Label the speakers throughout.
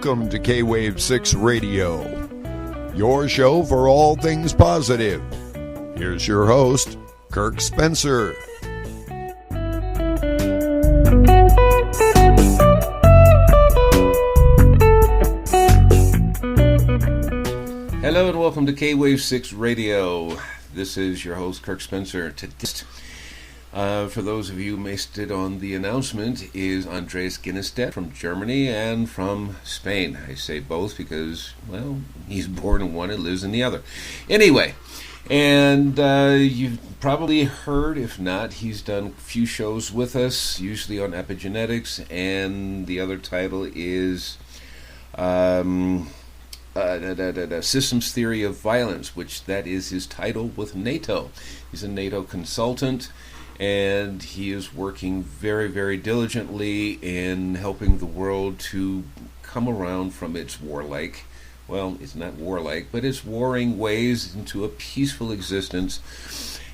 Speaker 1: Welcome to KWAVe6 Radio, your show for all things positive. Here's your host, Kirk Spencer.
Speaker 2: Hello and welcome to KWAVe6 Radio. This is your host, Kirk Spencer. For those of you who missed it on the announcement, is Andreu Ginestet from Germany and from Spain. I say both because, well, he's born in one and lives in the other. Anyway, and you've probably heard, if not, he's done a few shows with us, usually on Epigenetics, and the other title is Systems Theory of Violence, which that is his title with NATO. He's a NATO consultant, and he is working very, very diligently in helping the world to come around from its warlike, well, it's not warlike, but its warring ways into a peaceful existence.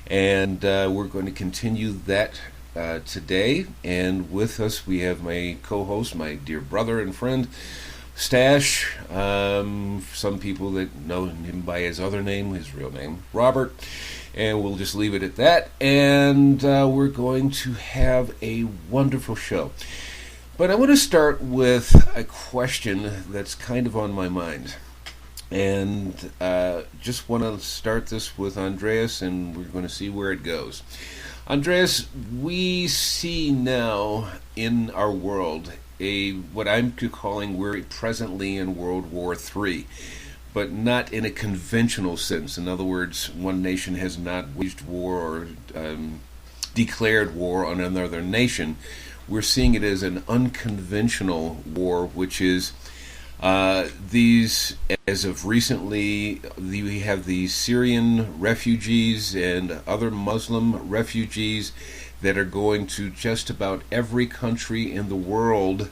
Speaker 2: And we're going to continue that today. And with us we have my co-host, my dear brother and friend, Stash. Some people that know him by his other name, his real name, Robert. And we'll just leave it at that. And we're going to have a wonderful show. But I want to start with a question that's kind of on my mind. And just want to start this with Andreas, and we're going to see where it goes. Andreas, we see now in our world what I'm calling, we're presently in World War III. But not in a conventional sense. In other words, one nation has not waged war or declared war on another nation. We're seeing it as an unconventional war, which is these, as of recently, we have the Syrian refugees and other Muslim refugees that are going to just about every country in the world,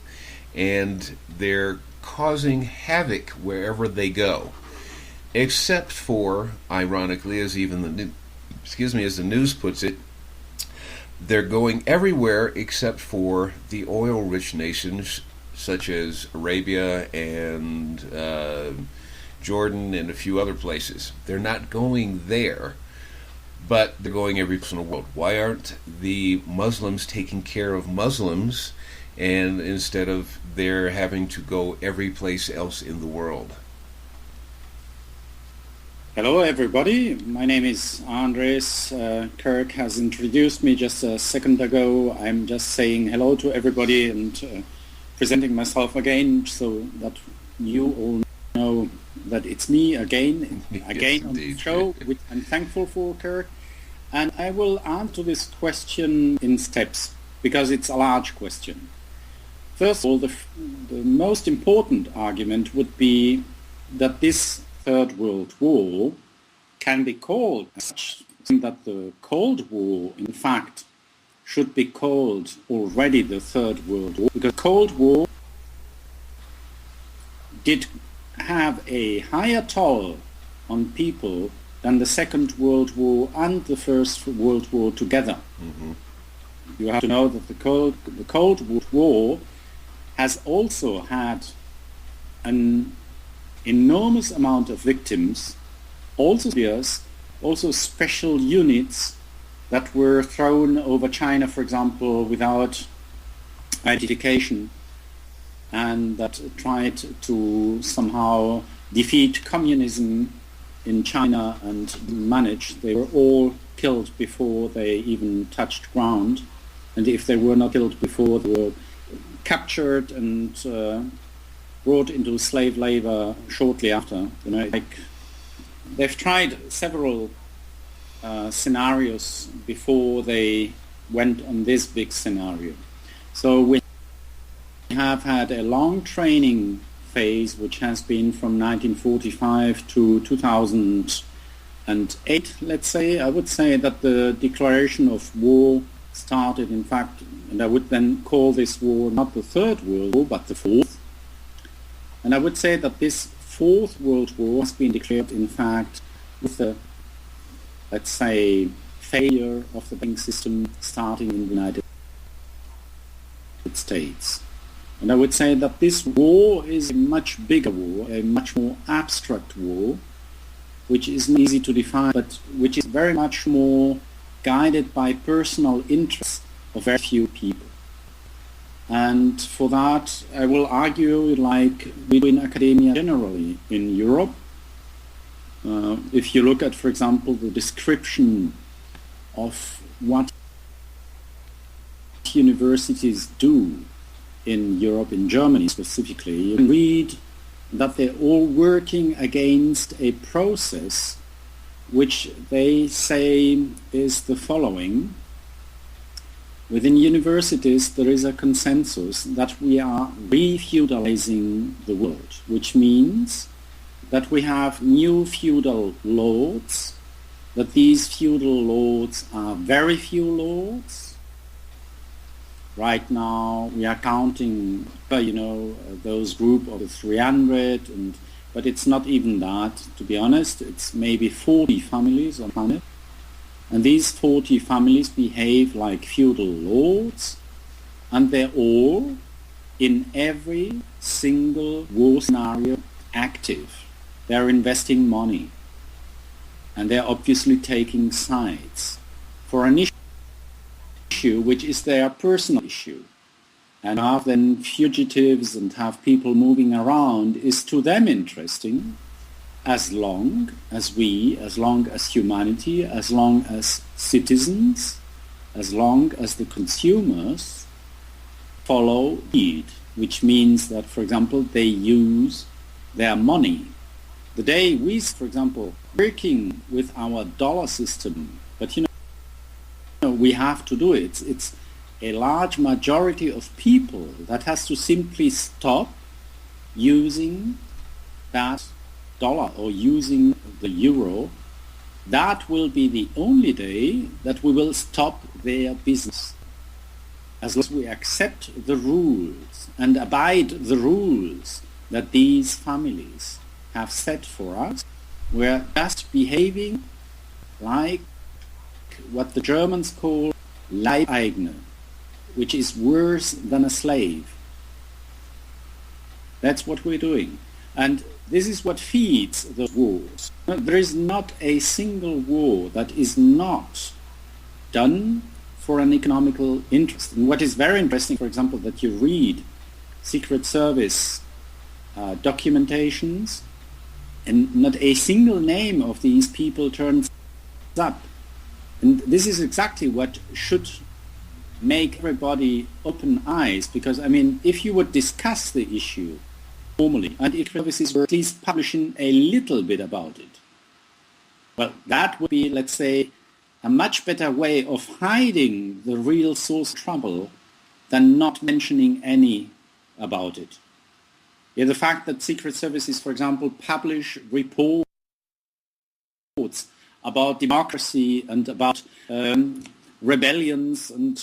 Speaker 2: and they're causing havoc wherever they go, except for, ironically, as even as the news puts it, they're going everywhere except for the oil-rich nations such as Arabia and Jordan and a few other places. They're not going there, but they're going every place in the world. Why aren't the Muslims taking care of Muslims, and instead of they're having to go every place else in the world?
Speaker 3: Hello everybody, my name is Andres. Kirk has introduced me just a second ago. I'm just saying hello to everybody and presenting myself again so that you all know that it's me again
Speaker 2: Yes,
Speaker 3: on the show, which I'm thankful for, Kirk. And I will answer this question in steps because it's a large question. First of all, the most important argument would be that this Third World War can be called as such, that the Cold War, in fact, should be called already the Third World War, because Cold War did have a higher toll on people than the Second World War and the First World War together. Mm-hmm. You have to know that the Cold War has also had an enormous amount of victims, also special units that were thrown over China, for example, without identification, and that tried to somehow defeat communism in China and managed. They were all killed before they even touched ground, and if they were not killed before, they were captured and brought into slave labor shortly after. You know, like they've tried several scenarios before they went on this big scenario. So we have had a long training phase, which has been from 1945 to 2008, let's say. I would say that the declaration of war started, in fact, and I would then call this war not the Third World War, but the Fourth. And I would say that this Fourth World War has been declared, in fact, with the, let's say, failure of the banking system starting in the United States. And I would say that this war is a much bigger war, a much more abstract war, which isn't easy to define, but which is very much more guided by personal interests of very few people. And for that, I will argue, like we do in academia generally in Europe. If you look at, for example, the description of what universities do in Europe, in Germany specifically, you can read that they're all working against a process which they say is the following. Within universities, there is a consensus that we are re-feudalizing the world, which means that we have new feudal lords, that these feudal lords are very few lords. Right now, we are counting, those group of 300, but it's not even that, to be honest. It's maybe 40 families on the planet. And these 40 families behave like feudal lords, and they're all, in every single war scenario, active. They're investing money, and they're obviously taking sides for an issue which is their personal issue. And have then fugitives and have people moving around is to them interesting, as long as humanity, as long as citizens, as long as the consumers follow lead, which means that, for example, they use their money. The day we, for example, working with our dollar system, but we have to do it. It's a large majority of people that has to simply stop using that dollar or using the euro. That will be the only day that we will stop their business. As long as we accept the rules and abide the rules that these families have set for us, we're just behaving like what the Germans call Leibeigene, which is worse than a slave. That's what we're doing. And this is what feeds the wars. There is not a single war that is not done for an economical interest. And what is very interesting, for example, that you read Secret Service documentations, and not a single name of these people turns up. And this is exactly what should make everybody open eyes, because, if you would discuss the issue formally, and if services were at least publishing a little bit about it, well, that would be, let's say, a much better way of hiding the real source of trouble than not mentioning any about it. Yeah, the fact that secret services, for example, publish reports about democracy and about rebellions, and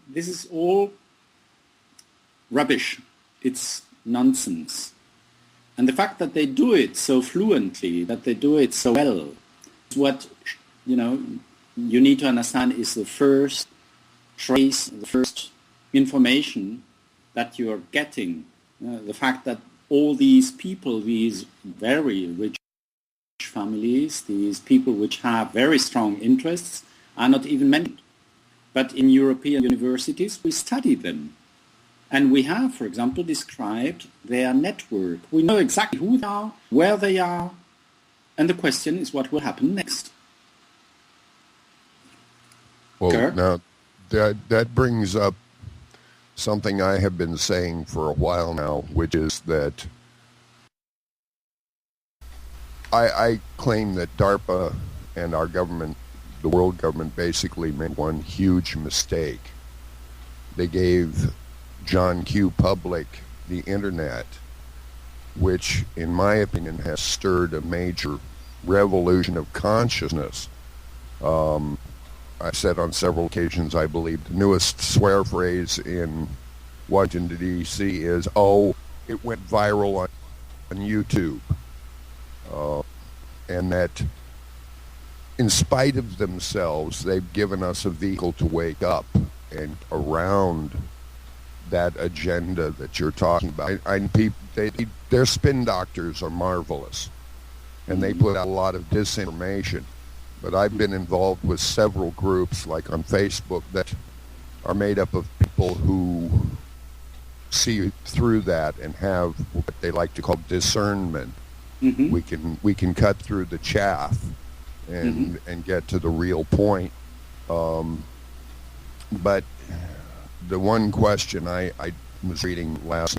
Speaker 3: this is all rubbish. It's nonsense. And the fact that they do it so fluently, that they do it so well, is what you need to understand is the first trace, the first information that you are getting. The fact that all these people, these very rich families, these people which have very strong interests, are not even mentioned. But in European universities, we study them. And we have, for example, described their network. We know exactly who they are, where they are, and the question is what will happen next.
Speaker 1: Well,
Speaker 3: Kirk?
Speaker 1: Now, that brings up something I have been saying for a while now, which is that I claim that DARPA and our government, the world government, basically made one huge mistake. They gave John Q. Public the internet, which, in my opinion, has stirred a major revolution of consciousness. I've said on several occasions, I believe the newest swear phrase in Washington, D.C. is, "Oh, it went viral on YouTube." And that in spite of themselves, they've given us a vehicle to wake up and around that agenda that you're talking about. Their spin doctors are marvelous, and they put out a lot of disinformation. But I've been involved with several groups, like on Facebook, that are made up of people who see through that and have what they like to call discernment.
Speaker 3: Mm-hmm.
Speaker 1: We can cut through the chaff and get to the real point. But the one question I was reading last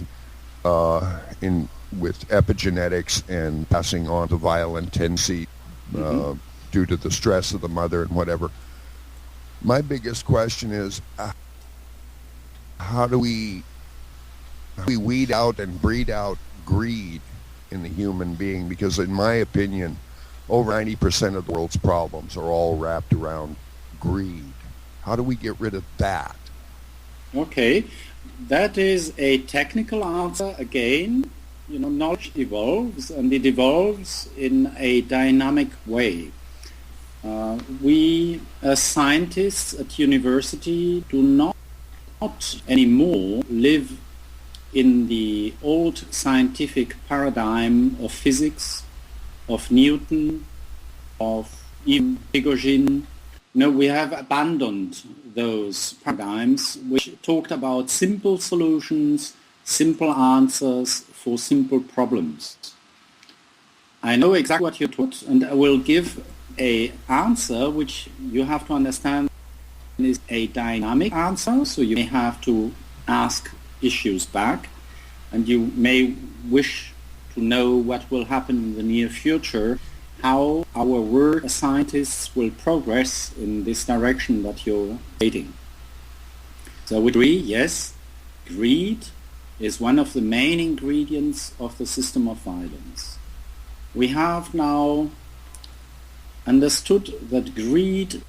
Speaker 1: with epigenetics and passing on the violent tendency due to the stress of the mother and whatever. My biggest question is, how do we weed out and breed out greed in the human being? Because in my opinion, over 90% of the world's problems are all wrapped around greed. How do we get rid of that?
Speaker 3: Okay, that is a technical answer again. Knowledge evolves, and it evolves in a dynamic way. We, as scientists at university, do not anymore live in the old scientific paradigm of physics, of Newton, of even Epigenetics. We have abandoned those paradigms which talked about simple solutions, simple answers for simple problems. I know exactly what you taught, and I will give an answer which you have to understand is a dynamic answer, so you may have to ask issues back, and you may wish to know what will happen in the near future, how our work as scientists will progress in this direction that you're stating. So we agree, yes, greed is one of the main ingredients of the system of violence. We have now understood that greed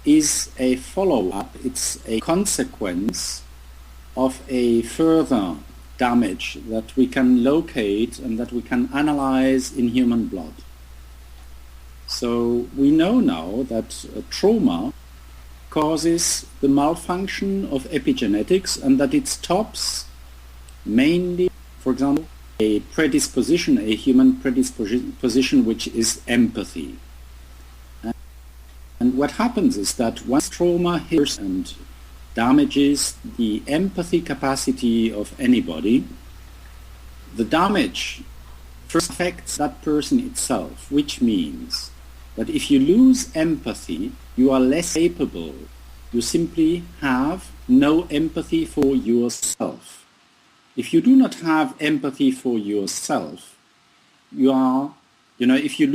Speaker 3: is a follow-up, it's a consequence of a further damage that we can locate and that we can analyze in human blood. So we know now that trauma causes the malfunction of epigenetics, and that it stops mainly, for example, a human predisposition, which is empathy. And what happens is that once trauma hits and damages the empathy capacity of anybody, the damage first affects that person itself, which means that if you lose empathy, you are less capable. You simply have no empathy for yourself. If you do not have empathy for yourself, if you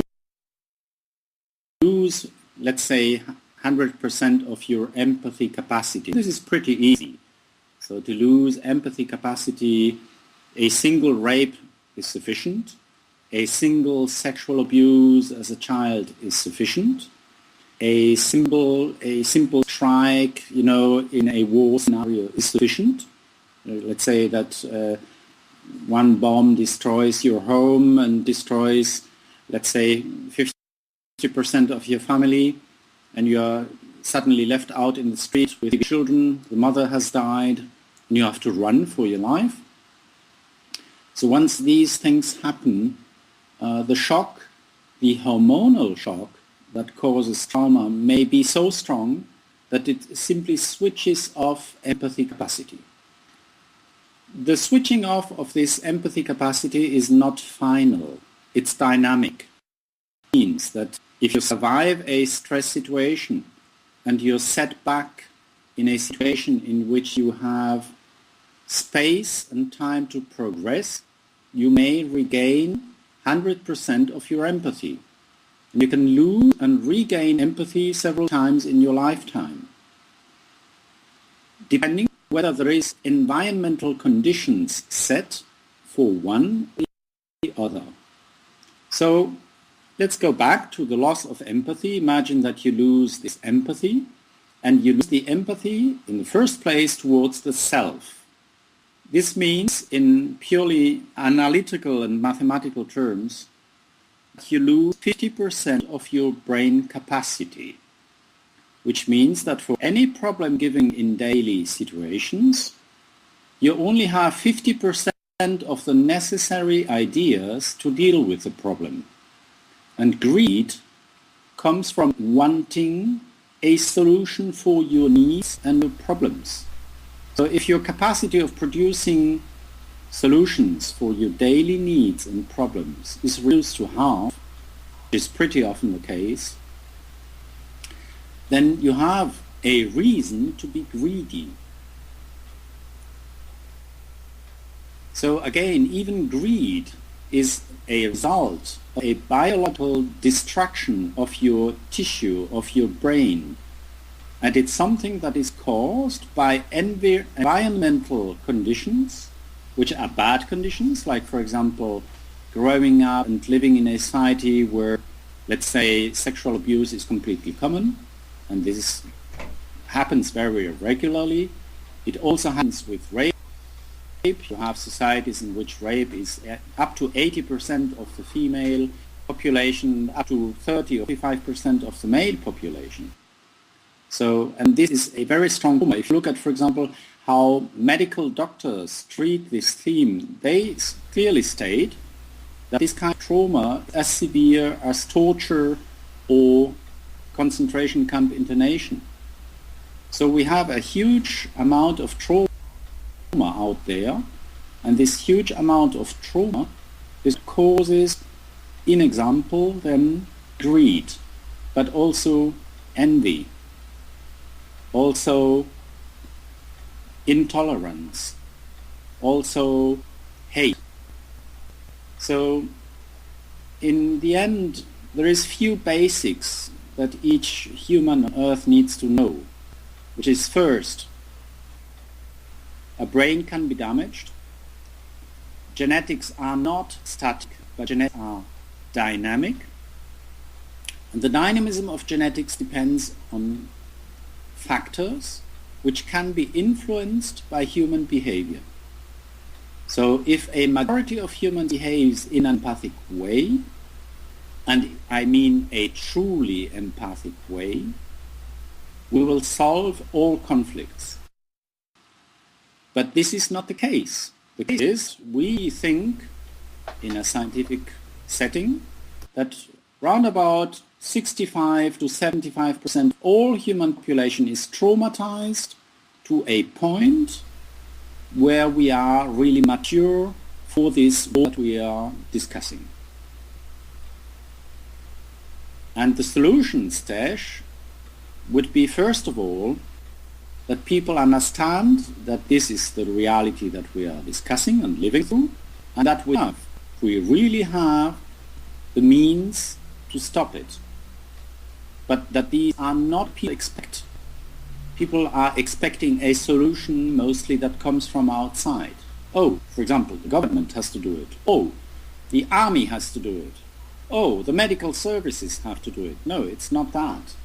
Speaker 3: lose, let's say, 100% of your empathy capacity, this is pretty easy. So to lose empathy capacity, a single rape is sufficient. A single sexual abuse as a child is sufficient. A simple strike, in a war scenario is sufficient. Let's say that one bomb destroys your home and destroys, let's say, 50% of your family, and you are suddenly left out in the street with your children. The mother has died, and you have to run for your life. So once these things happen, the shock, the hormonal shock that causes trauma may be so strong that it simply switches off empathy capacity. The switching off of this empathy capacity is not final, it's dynamic. It means that if you survive a stress situation and you're set back in a situation in which you have space and time to progress, you may regain 100% of your empathy. And you can lose and regain empathy several times in your lifetime, depending whether there is environmental conditions set for one or the other. So let's go back to the loss of empathy. Imagine that you lose this empathy, and you lose the empathy in the first place towards the self. This means, in purely analytical and mathematical terms, that you lose 50% of your brain capacity, which means that for any problem given in daily situations, you only have 50% of the necessary ideas to deal with the problem. And greed comes from wanting a solution for your needs and your problems. So if your capacity of producing solutions for your daily needs and problems is reduced to half, which is pretty often the case, then you have a reason to be greedy. So again, even greed is a result of a biological destruction of your tissue, of your brain. And it's something that is caused by environmental conditions, which are bad conditions, like for example, growing up and living in a society where, let's say, sexual abuse is completely common, and this happens very regularly. It also happens with rape. You have societies in which rape is up to 80% of the female population, up to 30 or 35% of the male population. So, and this is a very strong trauma. If you look at, for example, how medical doctors treat this theme, they clearly state that this kind of trauma is as severe as torture or concentration camp internation. So we have a huge amount of trauma out there, and this huge amount of trauma this causes, in example, then greed, but also envy, also intolerance, also hate. So in the end, there is few basics that each human on earth needs to know, which is first, a brain can be damaged. Genetics are not static, but genetics are dynamic. And the dynamism of genetics depends on factors which can be influenced by human behavior. So if a majority of humans behaves in an empathic way, and I mean a truly empathic way, we will solve all conflicts. But this is not the case. The case is we think in a scientific setting that round about 65 to 75% all human population is traumatized to a point where we are really mature for this what we are discussing. And the solution stage would be, first of all, that people understand that this is the reality that we are discussing and living through, and that we really have the means to stop it. But that these are not people expect. People are expecting a solution mostly that comes from outside. Oh, for example, the government has to do it. Oh, the army has to do it. Oh, the medical services have to do it. No, it's not that.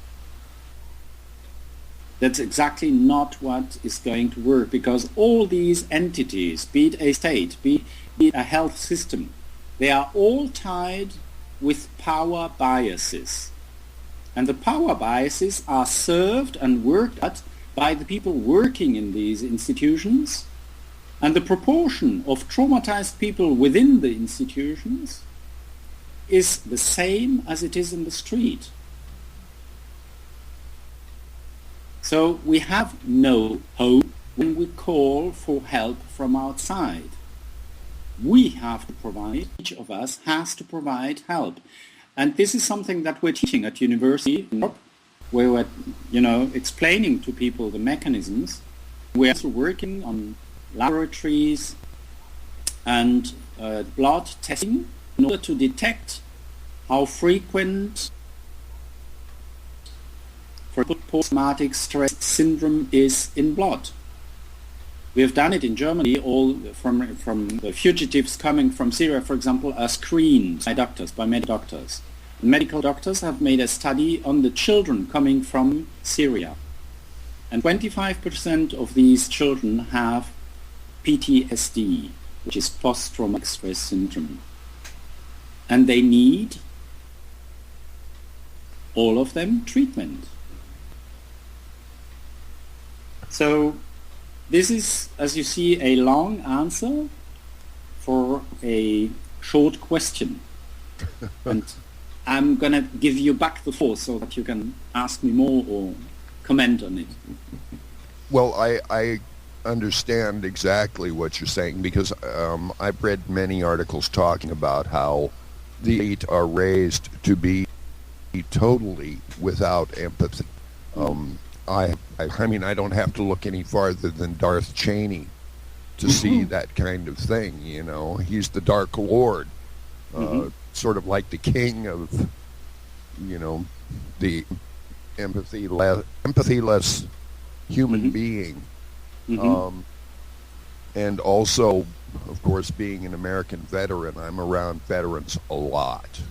Speaker 3: That's exactly not what is going to work, because all these entities, be it a state, be it a health system, they are all tied with power biases. And the power biases are served and worked at by the people working in these institutions, and the proportion of traumatized people within the institutions is the same as it is in the street. So we have no hope when we call for help from outside. We have to provide, each of us has to provide help. And this is something that we're teaching at university in Europe, where we're explaining to people the mechanisms. We're also working on laboratories and blood testing in order to detect how frequent post-traumatic stress syndrome is in blood. We have done it in Germany. All from the fugitives coming from Syria, for example, are screened by doctors, by medical doctors. Medical doctors have made a study on the children coming from Syria. And 25% of these children have PTSD, which is post-traumatic stress syndrome. And they need, all of them, treatment. So This is, as you see, a long answer for a short question. And I'm going to give you back the floor so that you can ask me more or comment on it.
Speaker 1: Well, I understand exactly what you're saying because I've read many articles talking about how the elite are raised to be totally without empathy. I mean, I don't have to look any farther than Darth Cheney to see that kind of thing, you know. He's the Dark Lord, sort of like the king of, you know, the empathyless human being. And also, of course, being an American veteran, I'm around veterans a lot.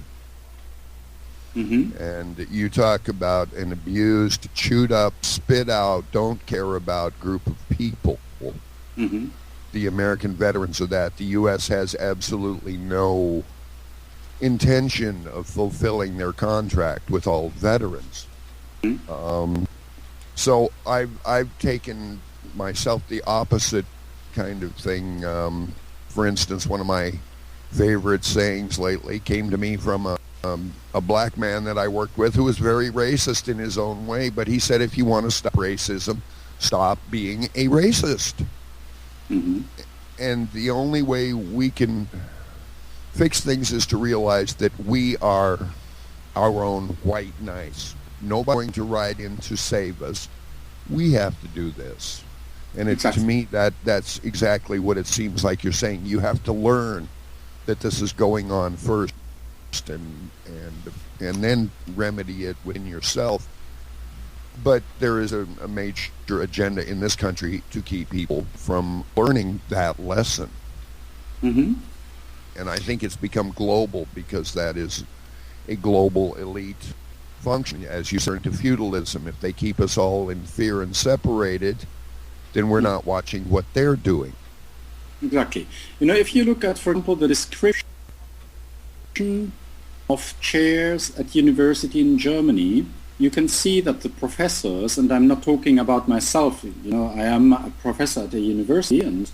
Speaker 1: And you talk about an abused, chewed up, spit out, don't care about group of people. The American veterans of that. The U.S. has absolutely no intention of fulfilling their contract with all veterans. So I've taken myself the opposite kind of thing. For instance, one of my favorite sayings lately came to me from a black man that I worked with who was very racist in his own way, but he said, if you want to stop racism, stop being a racist. And the only way we can fix things is to realize that we are our own white knights. Nobody's going to ride in to save us. We have to do this. And it's, to me, that's exactly what it seems like you're saying. You have to learn that this is going on first and then remedy it within yourself. But there is a major agenda in this country to keep people from learning that lesson. And I think it's become global because that is a global elite function. As you turn to feudalism, if they keep us all in fear and separated, then we're not watching what they're doing.
Speaker 3: Exactly. You know, if you look at, for example, the description of chairs at university in Germany, you can see that the professors, and I'm not talking about myself, you know, I am a professor at a university, and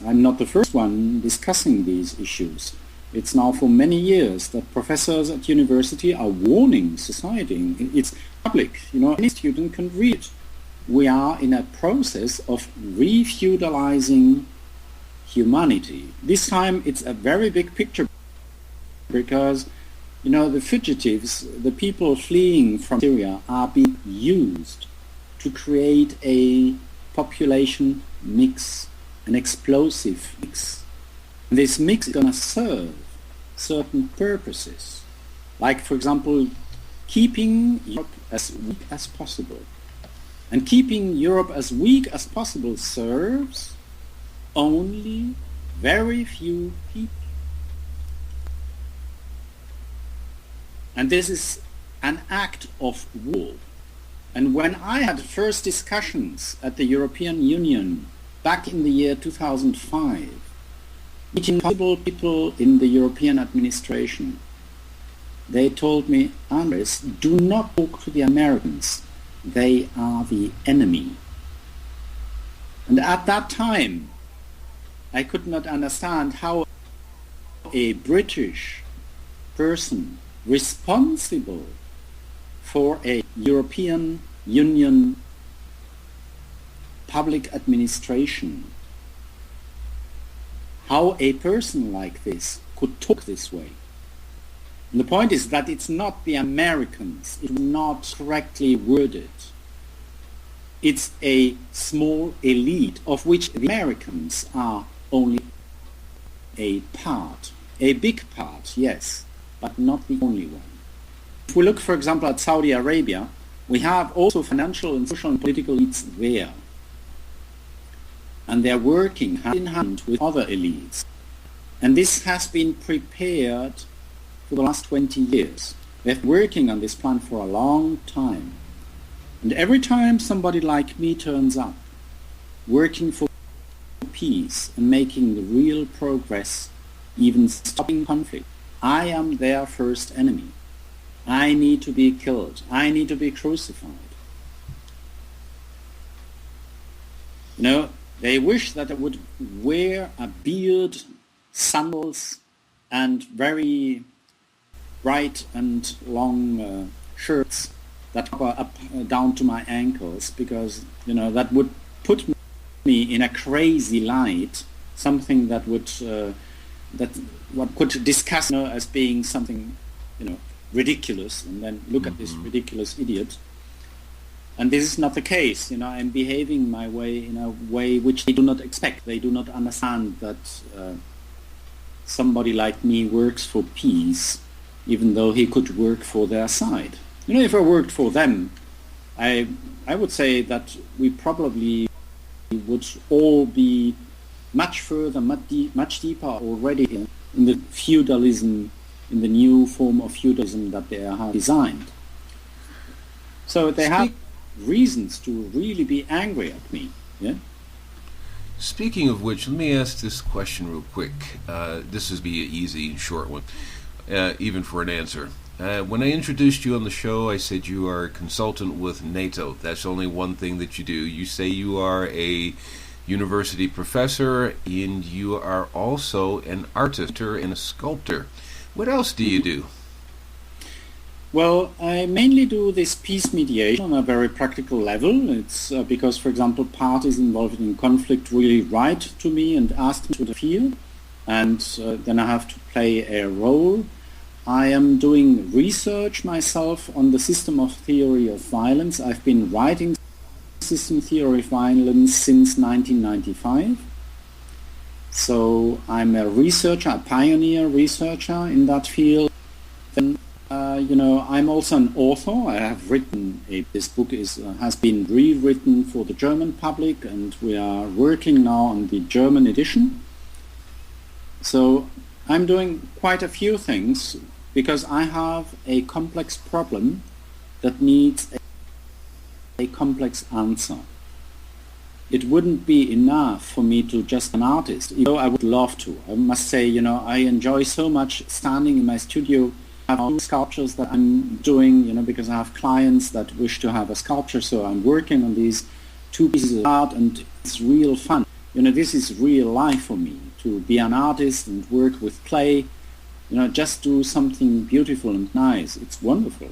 Speaker 3: I'm not the first one discussing these issues. It's now for many years that professors at university are warning society. It's public, you know, any student can read it. We are in a process of re-feudalizing humanity. This time it's a very big picture because, you know, the fugitives, the people fleeing from Syria, are being used to create a population mix, an explosive mix. And this mix is going to serve certain purposes, like, for example, keeping Europe as weak as possible. And keeping Europe as weak as possible serves only very few people. And this is an act of war. And when I had first discussions at the European Union back in the year 2005, meeting possible people in the European administration, they told me, Andres, do not talk to the Americans. They are the enemy. And at that time, I could not understand how a British person responsible for a European Union public administration, how a person like this could talk this way. And the point is that it's not the Americans, it's not correctly worded. It's a small elite of which the Americans are only a part, a big part, yes, but not the only one. If we look, for example, at Saudi Arabia, we have also financial and social and political elites there. And they're working hand in hand with other elites. And this has been prepared for the last 20 years. They've been working on this plan for a long time. And every time somebody like me turns up, working for peace and making the real progress, even stopping conflict, I am their first enemy. I need to be killed. I need to be crucified. You know, They wish that I would wear a beard, sandals, and very bright and long shirts that cover up down to my ankles, because that would put me in a crazy light, something that would that one could discuss as being something ridiculous, and then look at this ridiculous idiot. And this is not the case. I'm behaving my way in a way which they do not expect. They do not understand that somebody like me works for peace, even though he could work for their side. If I worked for them, I would say that we probably would all be much further, much deeper already in the feudalism, in the new form of feudalism that they have designed. So they have reasons to really be angry at me. Yeah.
Speaker 2: Speaking of which, let me ask this question real quick. This would be an easy, short one, even for an answer. When I introduced you on the show, I said you are a consultant with NATO. That's only one thing that you do. You say you are a university professor, and you are also an artist and a sculptor. What else do you do?
Speaker 3: Well, I mainly do this peace mediation on a very practical level. It's because, for example, parties involved in conflict really write to me and ask me to interfere, and then I have to play a role. I am doing research myself on the system of theory of violence. I've been writing system theory of violence since 1995. So I'm a researcher, a pioneer researcher in that field. Then I'm also an author. I have written this book has been rewritten for the German public, and we are working now on the German edition. So I'm doing quite a few things because I have a complex problem that needs a complex answer. It wouldn't be enough for me to just be an artist, even though I would love to. I must say, I enjoy so much standing in my studio. I have sculptures that I'm doing, because I have clients that wish to have a sculpture, so I'm working on these 2 pieces of art, and it's real fun. This is real life for me, to be an artist and work with clay, just do something beautiful and nice. It's wonderful.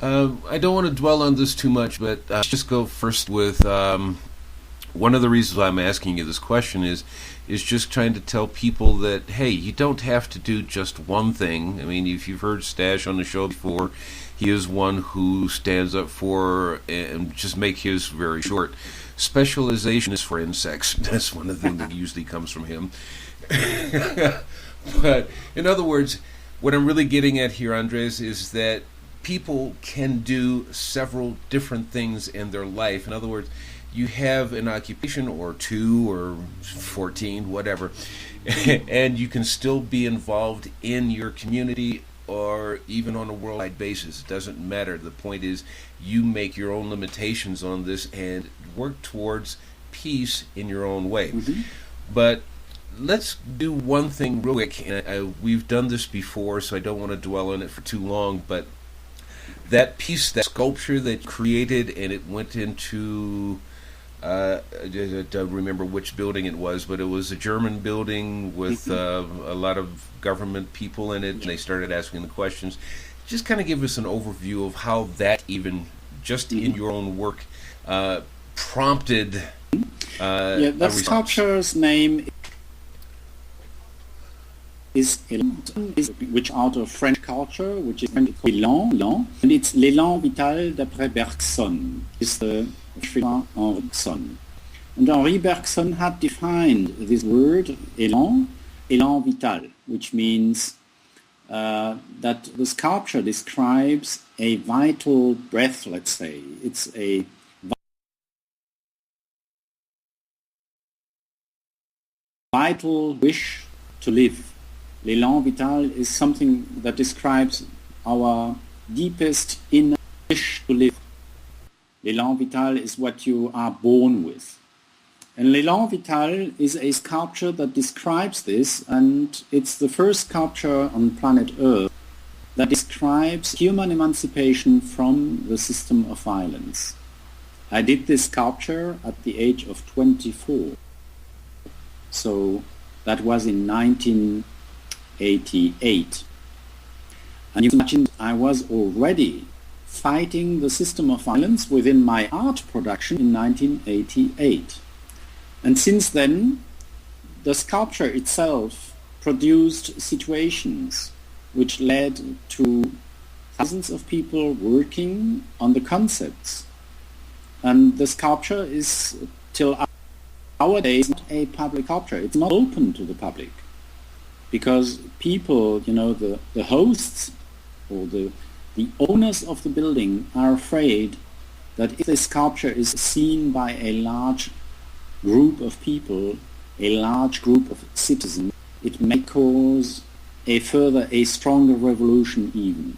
Speaker 2: I don't want to dwell on this too much, but just go first with one of the reasons why I'm asking you this question is just trying to tell people that, hey, you don't have to do just one thing. I mean, if you've heard Stash on the show before, he is one who stands up for, and just make his very short, specialization is for insects. That's one of the things that usually comes from him. But in other words, what I'm really getting at here, Andres, is that people can do several different things in their life. In other words, you have an occupation or 2 or 14, whatever, and you can still be involved in your community or even on a worldwide basis. It doesn't matter. The point is you make your own limitations on this and work towards peace in your own way. Mm-hmm. But let's do one thing real quick. We've done this before, so I don't want to dwell on it for too long, but that piece, that sculpture that you created, and it went into, I don't remember which building it was, but it was a German building with a lot of government people in it, and they started asking the questions. Just kind of give us an overview of how that even, just in your own work, prompted
Speaker 3: that sculpture's name is which out of French culture, which is l'élan, and it's l'élan vital d'après Bergson. It's the Henri Bergson. And Henri Bergson had defined this word, élan vital, which means that the sculpture describes a vital breath, let's say. It's a vital wish to live. L'élan vital is something that describes our deepest inner wish to live. L'élan vital is what you are born with. And l'élan vital is a sculpture that describes this, and it's the first sculpture on planet Earth that describes human emancipation from the system of violence. I did this sculpture at the age of 24. So that was in 1988. And you can imagine I was already fighting the system of violence within my art production in 1988. And since then, the sculpture itself produced situations which led to thousands of people working on the concepts. And the sculpture is, till our days, not a public sculpture. It's not open to the public. Because people, the hosts or the owners of the building are afraid that if the sculpture is seen by a large group of people, a large group of citizens, it may cause a stronger revolution even.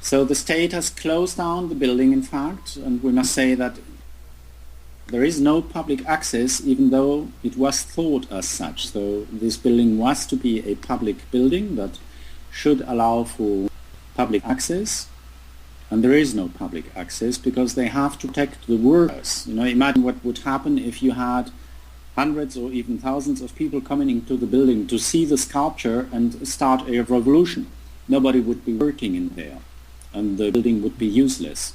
Speaker 3: So the state has closed down the building, in fact, and we must say that there is no public access, even though it was thought as such. So this building was to be a public building that should allow for public access, and there is no public access because they have to protect the workers. Imagine what would happen if you had hundreds or even thousands of people coming into the building to see the sculpture and start a revolution. Nobody would be working in there, and the building would be useless.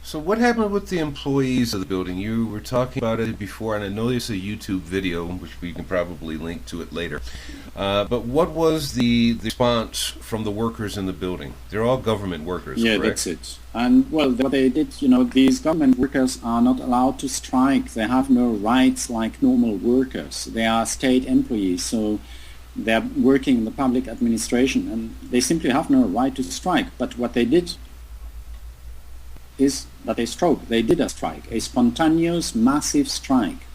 Speaker 2: So what happened with the employees of the building? You were talking about it before, and I know there's a YouTube video, which we can probably link to it later. But what was the response from the workers in the building? They're all government workers,
Speaker 3: yeah,
Speaker 2: correct?
Speaker 3: That's it. And, well, what they did, these government workers are not allowed to strike. They have no rights like normal workers. They are state employees, so they're working in the public administration, and they simply have no right to strike. But what they did is that they did a strike, a spontaneous, massive strike.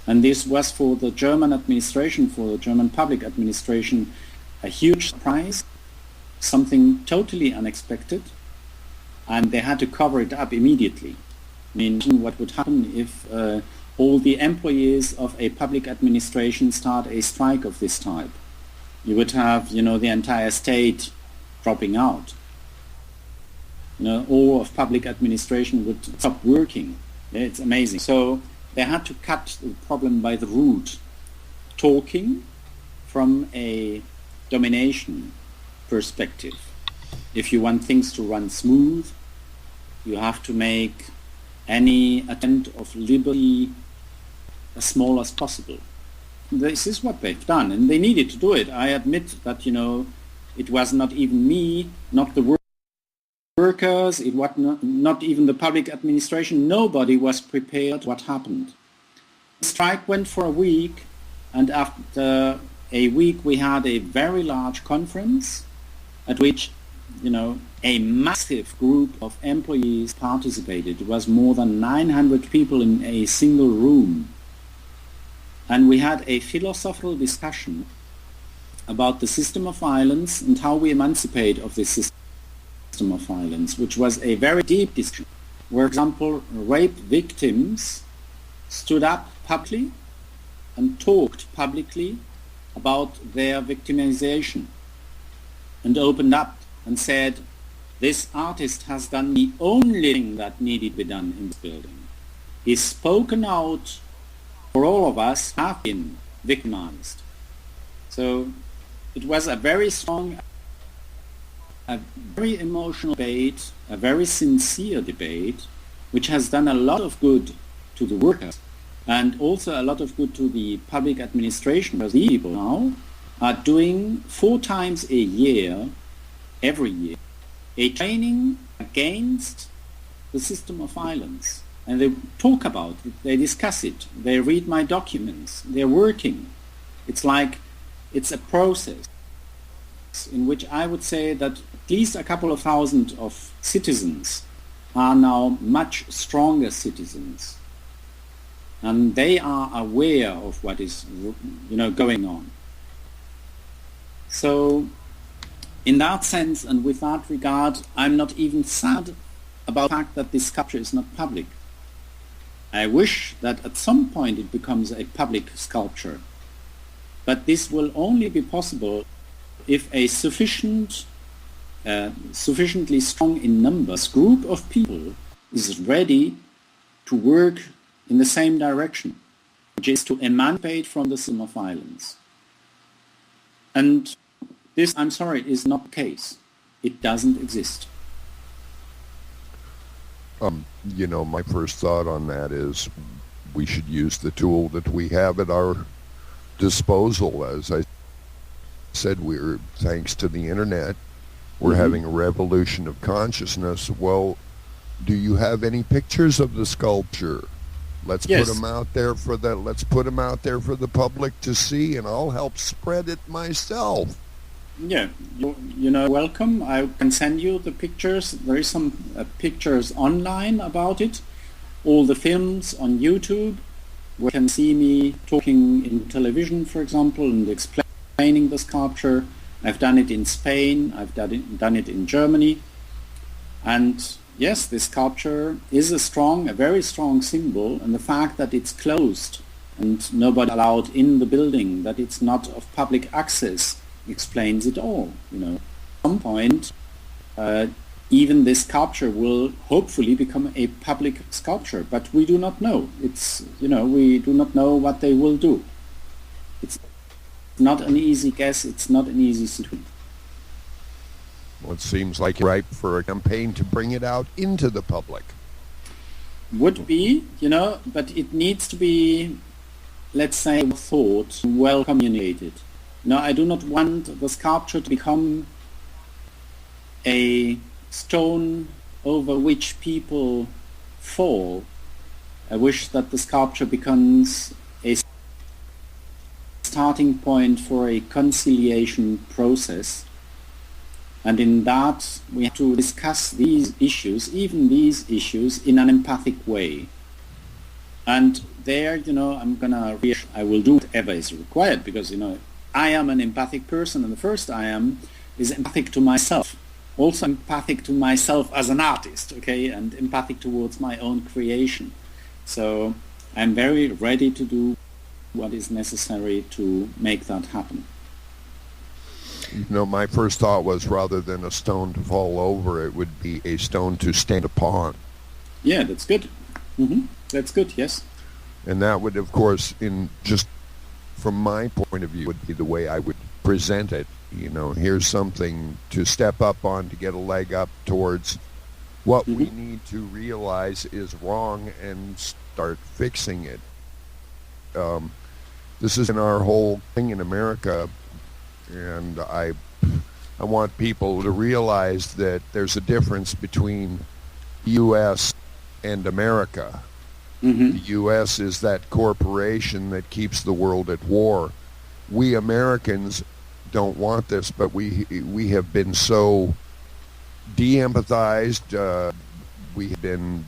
Speaker 3: And this was for the German administration, for the German public administration, a huge surprise, something totally unexpected, and they had to cover it up immediately. I mean, what would happen if all the employees of a public administration start a strike of this type? You would have, the entire state dropping out. All of public administration would stop working. Yeah, it's amazing. So they had to cut the problem by the root, talking from a domination perspective. If you want things to run smooth, you have to make any attempt of liberty as small as possible. This is what they've done, and they needed to do it. I admit that, it was not even me, not the workers, it was not even the public administration. Nobody was prepared what happened. The strike went for a week, and after a week we had a very large conference at which, a massive group of employees participated. It was more than 900 people in a single room. And we had a philosophical discussion about the system of violence and how we emancipate of this system of violence, which was a very deep discussion. For example, rape victims stood up publicly and talked publicly about their victimization and opened up and said, this artist has done the only thing that needed to be done in this building. He's spoken out for all of us who have been victimized. So it was a very strong, a very emotional debate, a very sincere debate, which has done a lot of good to the workers and also a lot of good to the public administration, because these people now are doing 4 times a year, every year, a training against the system of violence. And they talk about it, they discuss it, they read my documents, they're working. It's like, it's a process in which I would say that at least a couple of thousand of citizens are now much stronger citizens. And they are aware of what is, going on. So, in that sense and with that regard, I'm not even sad about the fact that this sculpture is not public. I wish that at some point it becomes a public sculpture. But this will only be possible if a sufficient sufficiently strong in numbers, group of people is ready to work in the same direction, which is to emancipate from the system of violence. And this, I'm sorry, is not the case. It doesn't exist.
Speaker 1: My first thought on that is we should use the tool that we have at our disposal. As I said, thanks to the internet, we're having a revolution of consciousness. Well, do you have any pictures of the sculpture? Let's put them out there for the public to see, and I'll help spread it myself.
Speaker 3: Yeah, welcome. I can send you the pictures. There is some pictures online about it. All the films on YouTube, where you can see me talking in television, for example, and explaining the sculpture. I've done it in Spain. I've done it in Germany. And yes, this sculpture is a very strong symbol, and the fact that it's closed and nobody allowed in the building, that it's not of public access, explains it all. At some point, even this sculpture will hopefully become a public sculpture, but we do not know. We do not know what they will do. It's not an easy guess. It's not an easy situation.
Speaker 1: Well, it seems like it's ripe for a campaign to bring it out into the public.
Speaker 3: Would be, but it needs to be, let's say, thought, well communicated. I do not want the sculpture to become a stone over which people fall. I wish that the sculpture becomes a starting point for a conciliation process. And in that, we have to discuss these issues, in an empathic way. And there, I will do whatever is required, because, I am an empathic person, and the first I am is empathic to myself. Also empathic to myself as an artist, okay, and empathic towards my own creation. So I'm very ready to do what is necessary to make that happen.
Speaker 1: My first thought was, rather than a stone to fall over, it would be a stone to stand upon.
Speaker 3: Yeah, that's good. That's good, yes.
Speaker 1: And that would, of course, from my point of view, would be the way I would present it. Here's something to step up on, to get a leg up towards what we need to realize is wrong and start fixing it. This is in our whole thing in America, and I want people to realize that there's a difference between U.S. and America. The U.S. is that corporation that keeps the world at war. We Americans don't want this, but we have been so de-empathized, we have been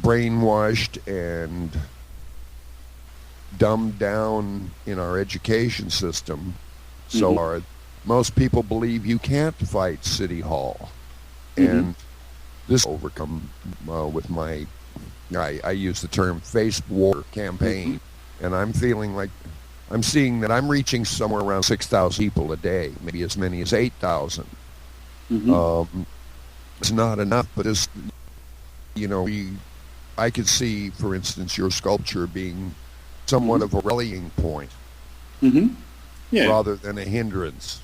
Speaker 1: brainwashed and dumbed down in our education system. So most people believe you can't fight City Hall. And this overcome with my, I use the term face war campaign, and I'm feeling like I'm seeing that I'm reaching somewhere around 6,000 people a day, maybe as many as 8,000. It's not enough, but it's, I could see, for instance, your sculpture being somewhat of a rallying point rather than a hindrance.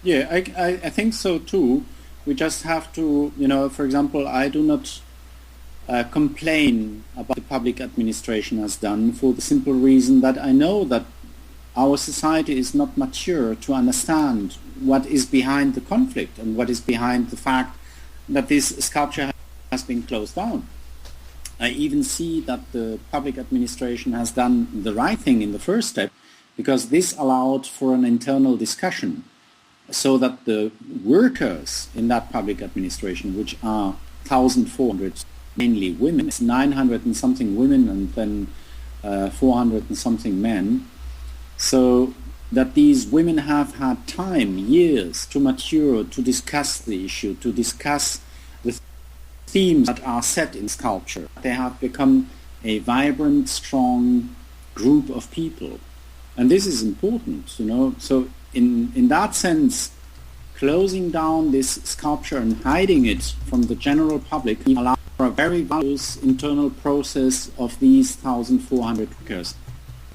Speaker 3: Yeah, I think so too. We just have to, for example, I do not complain about the public administration has done, for the simple reason that I know that our society is not mature to understand what is behind the conflict and what is behind the fact that this sculpture has been closed down. I even see that the public administration has done the right thing in the first step, because this allowed for an internal discussion, so that the workers in that public administration, which are 1,400 mainly women, it's 900 and something women and then 400 and something men, so that these women have had time, years, to mature, to discuss the issue, to discuss the themes that are set in sculpture. They have become a vibrant, strong group of people. And this is important, So in that sense, closing down this sculpture and hiding it from the general public allow for a very valuable internal process of these 1,400 workers.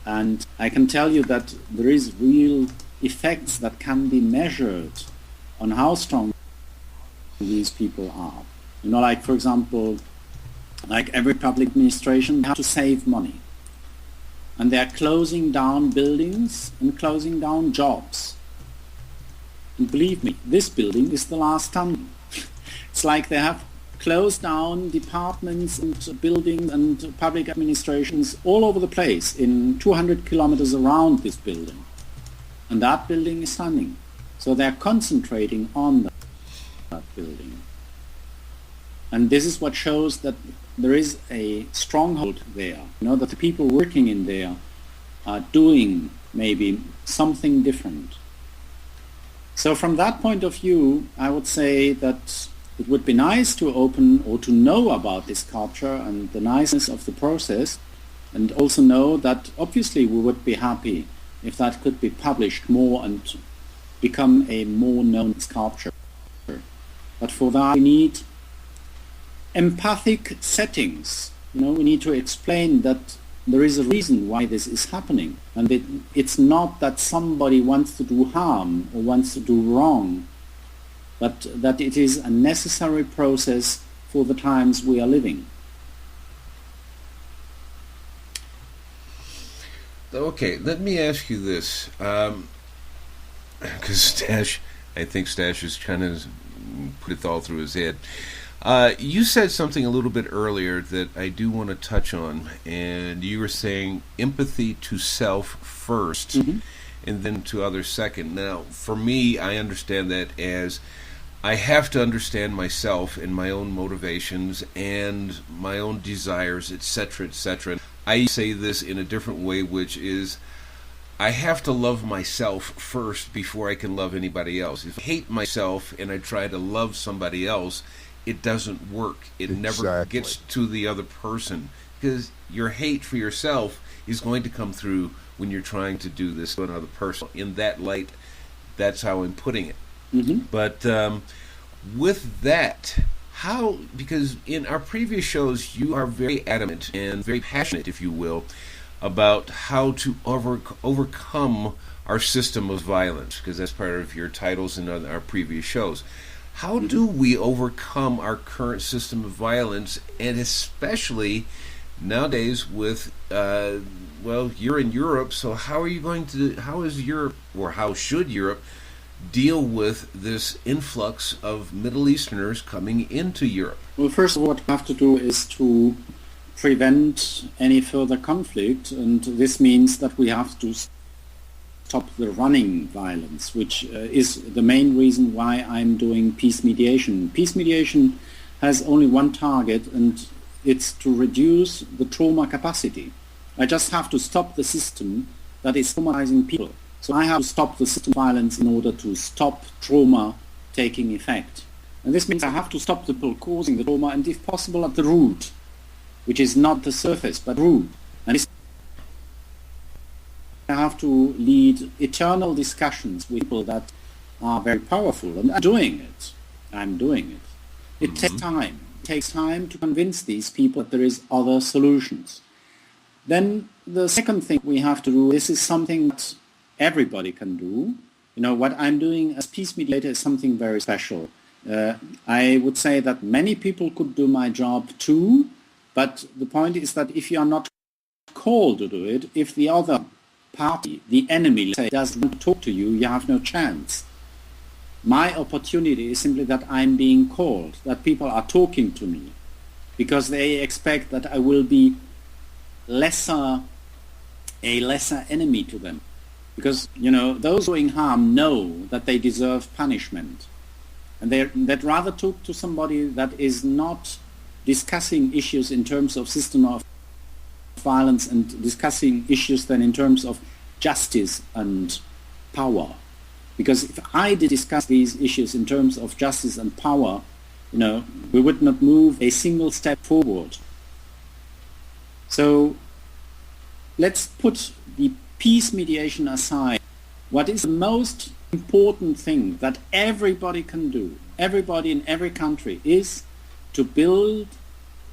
Speaker 3: And I can tell you that there is real effects that can be measured on how strong these people are. You know, like for example, like every public administration, they have to save money. And they are closing down buildings and closing down jobs. And believe me, this building is the last standing. It's like they have closed down departments and buildings and public administrations all over the place in 200 kilometers around this building. And that building is standing. So they're concentrating on that building. And this is what shows that there is a stronghold there. You know, that the people working in there are doing maybe something different. So from that point of view, I would say that it would be nice to open or to know about this culture and the niceness of the process, and also know that obviously we would be happy if that could be published more and become a more known sculpture. But for that we need empathic settings. You know, we need to explain that there is a reason why this is happening, and it's not that somebody wants to do harm or wants to do wrong, but that it is a necessary process for the times we are living.
Speaker 2: Okay, let me ask you this, because I think Stash is trying to put it all through his head. You said something a little bit earlier that I do want to touch on, and you were saying empathy to self first, and then to others second. Now, for me, I understand that as I have to understand myself and my own motivations and my own desires, etc., etc. I say this in a different way, which is I have to love myself first before I can love anybody else. If I hate myself and I try to love somebody else, it doesn't work. It never gets to the other person, because your hate for yourself is going to come through when you're trying to do this to another person. In that light, that's how I'm putting it. But with that, how, because in our previous shows you are very adamant and very passionate, if you will, about how to overcome our system of violence, because that's part of your titles in our previous shows. How do we overcome our current system of violence, and especially nowadays with, well, you're in Europe, so how is Europe, or how should Europe deal with this influx of Middle Easterners coming into Europe?
Speaker 3: Well, first of all, what we have to do is to prevent any further conflict, and this means that we have to stop the running violence, which is the main reason why I'm doing peace mediation. Peace mediation has only one target, and it's to reduce the trauma capacity. I just have to stop the system that is traumatizing people. So I have to stop the system of violence in order to stop trauma taking effect. And this means I have to stop the people causing the trauma, and if possible at the root, which is not the surface, but root. And this, I have to lead eternal discussions with people that are very powerful, and I'm doing it. It takes time. It takes time to convince these people that there is other solutions. Then the second thing we have to do, this is something that everybody can do. You know, what I'm doing as peace mediator is something very special. I would say that many people could do my job too, but the point is that if you are not called to do it, if the other party, the enemy, let's say, doesn't talk to you, you have no chance. My opportunity is simply that I'm being called, that people are talking to me, because they expect that I will be a lesser enemy to them. Because, you know, those doing harm know that they deserve punishment. And they'd rather talk to somebody that is not discussing issues in terms of system of violence and discussing issues than in terms of justice and power. Because if I did discuss these issues in terms of justice and power, you know, we would not move a single step forward. So let's put the peace mediation aside. What is the most important thing that everybody can do, everybody in every country, is to build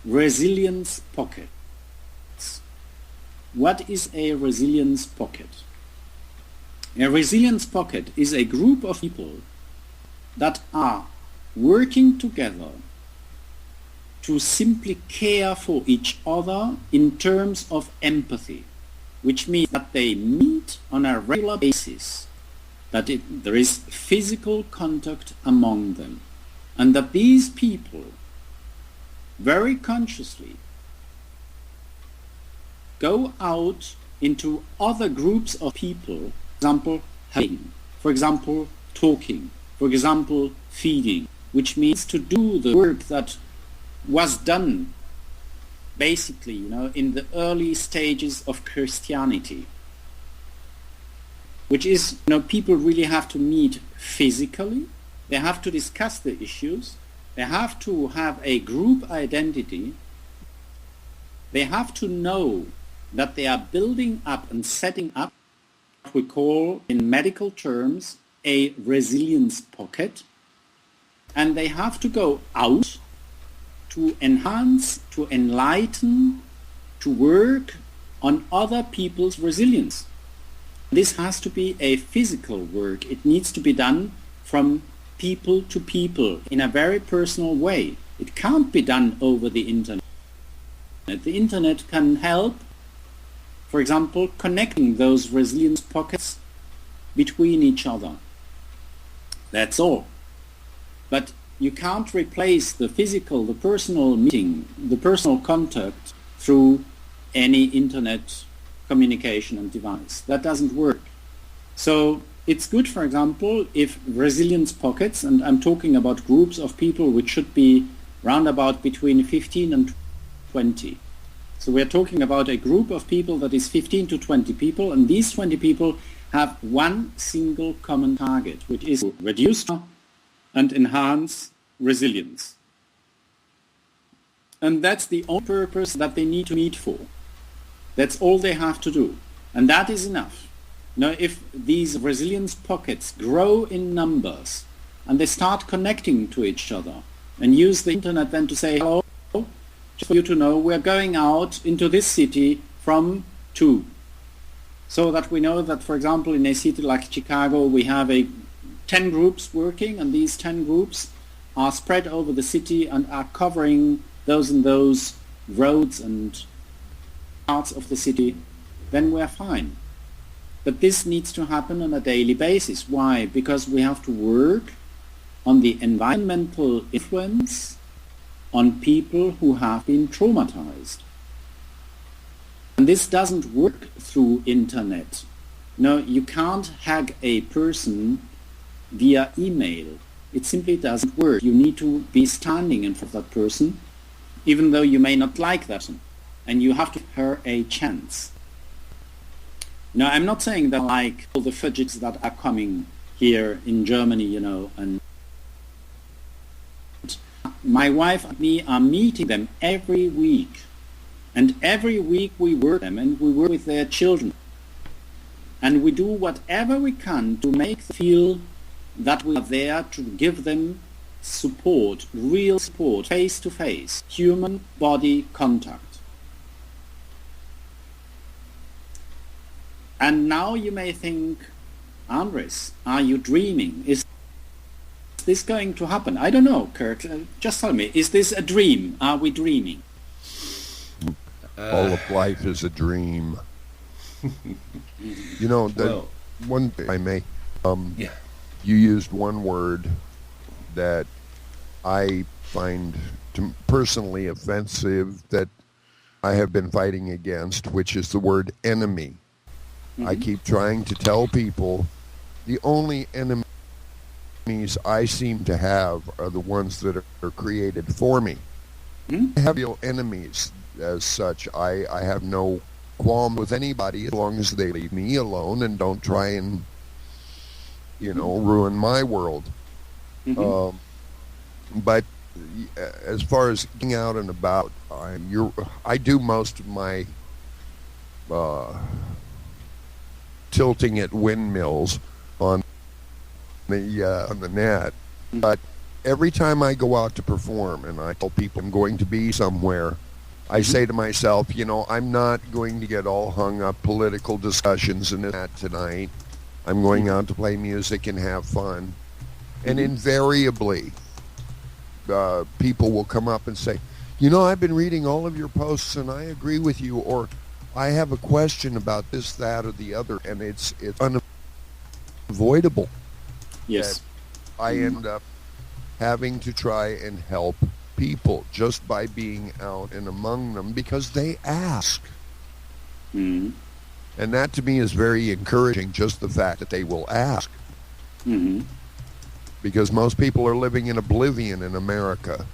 Speaker 3: resilience pockets. What is a resilience pocket? A resilience pocket is a group of people that are working together to simply care for each other in terms of empathy, which means that they meet on a regular basis, that there is physical contact among them, and that these people very consciously go out into other groups of people, for example, helping, for example, talking, for example, feeding, which means to do the work that was done basically, in the early stages of Christianity, which is, people really have to meet physically, they have to discuss the issues, they have to have a group identity, they have to know that they are building up and setting up what we call, in medical terms, a resilience pocket, and they have to go out to enhance, to enlighten, to work on other people's resilience. This has to be a physical work. It needs to be done from people to people in a very personal way. It can't be done over the internet. The internet can help, for example, connecting those resilience pockets between each other. That's all. But you can't replace the physical, the personal meeting, the personal contact through any internet communication and device. That doesn't work. So it's good, for example, if resilience pockets, and I'm talking about groups of people which should be round about between 15 and 20. So we're talking about a group of people that is 15 to 20 people, and these 20 people have one single common target, which is to reduce and enhance resilience. And that's the only purpose that they need to meet for. That's all they have to do. And that is enough. Now, if these resilience pockets grow in numbers and they start connecting to each other and use the internet then to say, hello, just for you to know, we're going out into this city from 2. So that we know that, for example, in a city like Chicago, we have 10 groups working, and these 10 groups are spread over the city and are covering those and those roads and parts of the city, then we're fine. But this needs to happen on a daily basis. Why? Because we have to work on the environmental influence on people who have been traumatized. And this doesn't work through internet. No, you can't hack a person via email. It simply doesn't work. You need to be standing in front of that person, even though you may not like that person, and you have to give her a chance. Now, I'm not saying that like all the fugitives that are coming here in Germany, and my wife and me are meeting them every week. And every week we work them, and we work with their children. And we do whatever we can to make them feel that we are there to give them support, real support, face-to-face, human body contact. And now you may think, Andres, are you dreaming? Is this going to happen? I don't know, Kurt. Just tell me, is this a dream? Are we dreaming?
Speaker 1: All of life is a dream. One thing I may, you used one word that I find personally offensive that I have been fighting against, which is the word enemy. Mm-hmm. I keep trying to tell people the only enemies I seem to have are the ones that are created for me. Mm-hmm. I have real enemies as such. I have no qualm with anybody as long as they leave me alone and don't try and, ruin my world. Mm-hmm. But as far as getting out and about, I do most of my tilting at windmills on on the net. But every time I go out to perform and I tell people I'm going to be somewhere, I say to myself, I'm not going to get all hung up political discussions and that tonight. I'm going out to play music and have fun. And invariably, people will come up and say, I've been reading all of your posts and I agree with you, or I have a question about this, that, or the other, and it's unavoidable.
Speaker 3: Yes.
Speaker 1: I end up having to try and help people just by being out and among them because they ask.
Speaker 3: Mm-hmm.
Speaker 1: And that to me is very encouraging, just the fact that they will ask.
Speaker 3: Mm-hmm.
Speaker 1: Because most people are living in oblivion in America.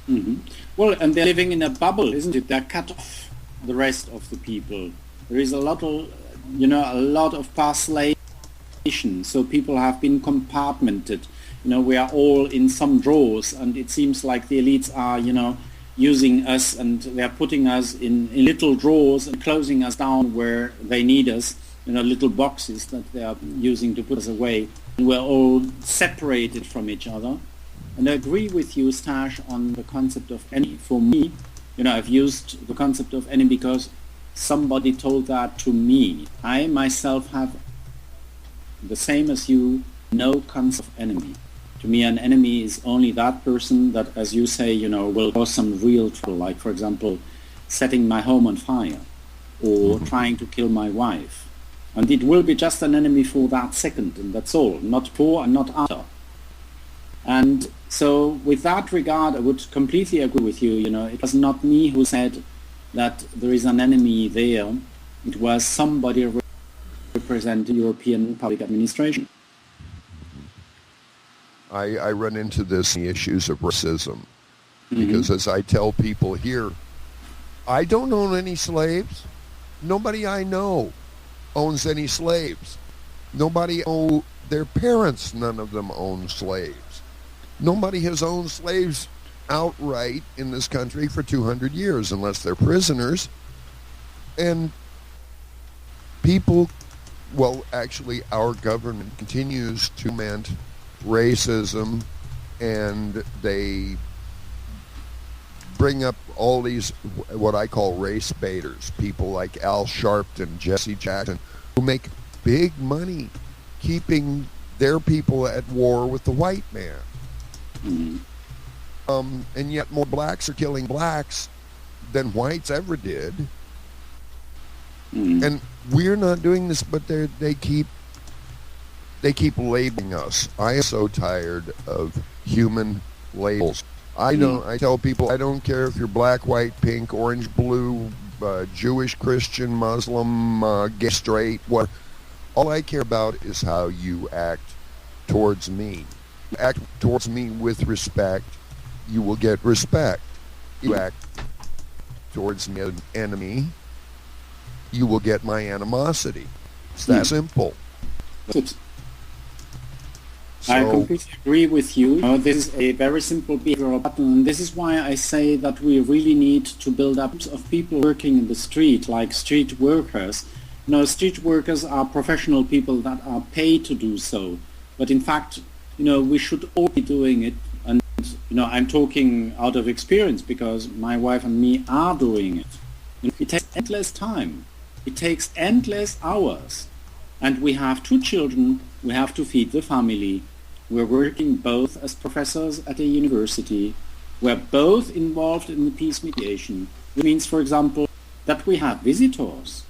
Speaker 3: Mm-hmm. Well, and they're living in a bubble, isn't it? They're cut off the rest of the people. There is a lot of parcelation, so people have been compartmented. We are all in some drawers, and it seems like the elites are, using us, and they're putting us in little drawers and closing us down where they need us, little boxes that they are using to put us away. And we're all separated from each other. And I agree with you, Stash, on the concept of enemy. For me, I've used the concept of enemy because somebody told that to me. I myself have, the same as you, no concept of enemy. To me, an enemy is only that person that, as you say, will cause some real trouble, like, for example, setting my home on fire or trying to kill my wife. And it will be just an enemy for that second, and that's all, not before and not after. And so with that regard, I would completely agree with you. It was not me who said that there is an enemy there. It was somebody representing European public administration.
Speaker 1: I run into this in the issues of racism. Because as I tell people here, I don't own any slaves. Nobody I know owns any slaves. Nobody own their parents. None of them own slaves. Nobody has owned slaves outright in this country for 200 years unless they're prisoners. And people, actually our government continues to foment racism, and they bring up all these what I call race baiters, people like Al Sharpton, Jesse Jackson, who make big money keeping their people at war with the white man. And yet more blacks are killing blacks than whites ever did. And we're not doing this, but they keep labeling us. I am so tired of human labels. I tell people, I don't care if you're black, white, pink, orange, blue, Jewish, Christian, Muslim, gay, straight, what. All I care about is how you act towards me. You act towards me with respect, you will get respect. You act towards me as an enemy, you will get my animosity. It's that simple.
Speaker 3: I completely agree with you. This is a very simple behavioral pattern, and this is why I say that we really need to build up of people working in the street, like street workers. Street workers are professional people that are paid to do so. But in fact, we should all be doing it. And, I'm talking out of experience because my wife and me are doing it. It takes endless time. It takes endless hours. And we have 2 children. We have to feed the family. We're working both as professors at a university. We're both involved in the peace mediation. It means, for example, that we have visitors.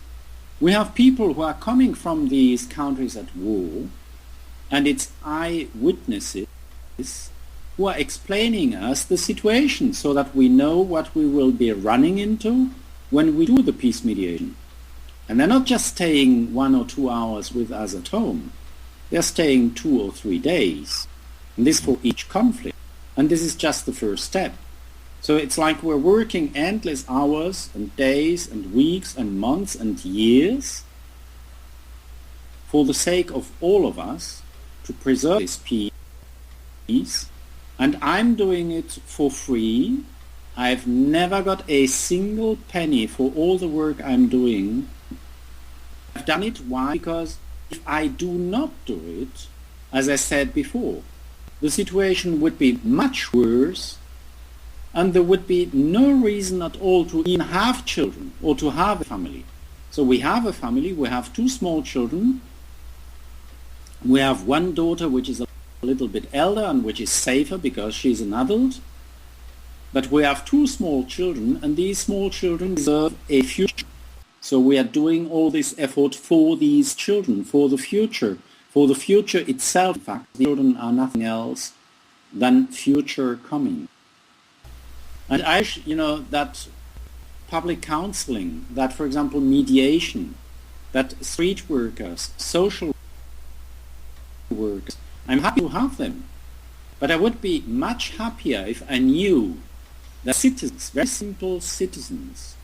Speaker 3: We have people who are coming from these countries at war, and it's eyewitnesses who are explaining us the situation so that we know what we will be running into when we do the peace mediation. And they're not just staying 1 or 2 hours with us at home. They're staying 2 or 3 days. And this for each conflict. And this is just the first step. So it's like we're working endless hours and days and weeks and months and years for the sake of all of us to preserve this peace. And I'm doing it for free. I've never got a single penny for all the work I'm doing. I've done it. Why? Because if I do not do it, as I said before, the situation would be much worse, and there would be no reason at all to even have children or to have a family. So we have a family, we have 2 small children, we have one daughter which is a little bit elder and which is safer because she's an adult, but we have 2 small children, and these small children deserve a future. So we are doing all this effort for these children, for the future itself. In fact, the children are nothing else than future coming. And that public counseling, that, for example, mediation, that street workers, social workers, I'm happy to have them. But I would be much happier if I knew that citizens, very simple citizens,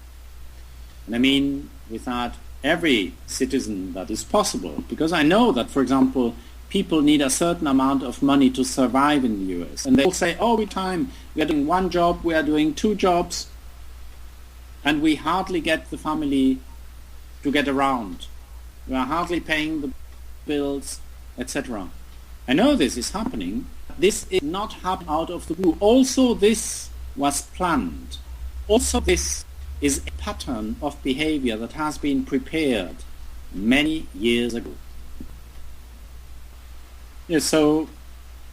Speaker 3: and I mean without every citizen that is possible, because I know that, for example, people need a certain amount of money to survive in the US. And they all say, all the time, we are doing 1 job, we are doing 2 jobs, and we hardly get the family to get around. We are hardly paying the bills, etc. I know this is happening. This is not happening out of the blue. Also, this was planned. Also, this is a pattern of behavior that has been prepared many years ago. Yeah, so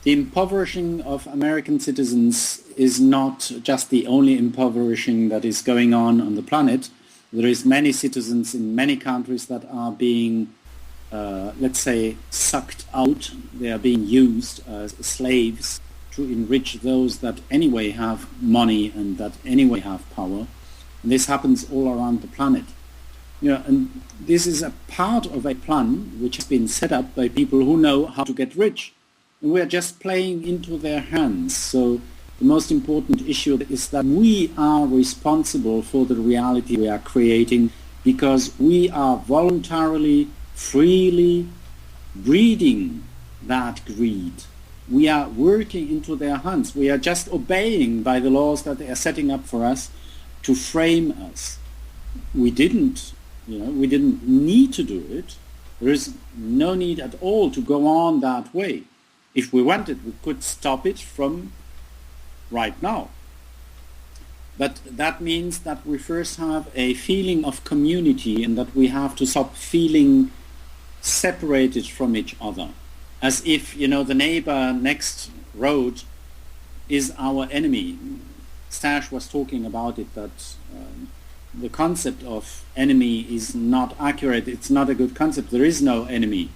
Speaker 3: the impoverishing of American citizens is not just the only impoverishing that is going on the planet. There is many citizens in many countries that are being, let's say, sucked out. They are being used as slaves to enrich those that anyway have money and that anyway have power. And this happens all around the planet. And this is a part of a plan which has been set up by people who know how to get rich. And we are just playing into their hands. So the most important issue is that we are responsible for the reality we are creating, because we are voluntarily, freely breeding that greed. We are working into their hands. We are just obeying by the laws that they are setting up for us to frame us. We didn't need to do it. There is no need at all to go on that way. If we wanted, we could stop it from right now. But that means that we first have a feeling of community, and that we have to stop feeling separated from each other, as if the neighbor next road is our enemy. Stash was talking about it, that the concept of enemy is not accurate. It's not a good concept. There is no enemy.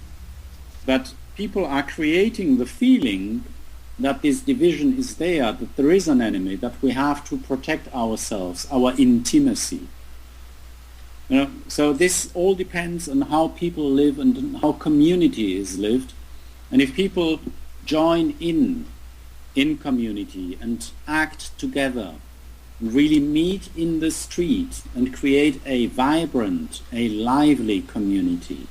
Speaker 3: But people are creating the feeling that this division is there, that there is an enemy, that we have to protect ourselves, our intimacy. So this all depends on how people live and how community is lived. And if people join in community and act together, really meet in the street and create a vibrant, a lively community,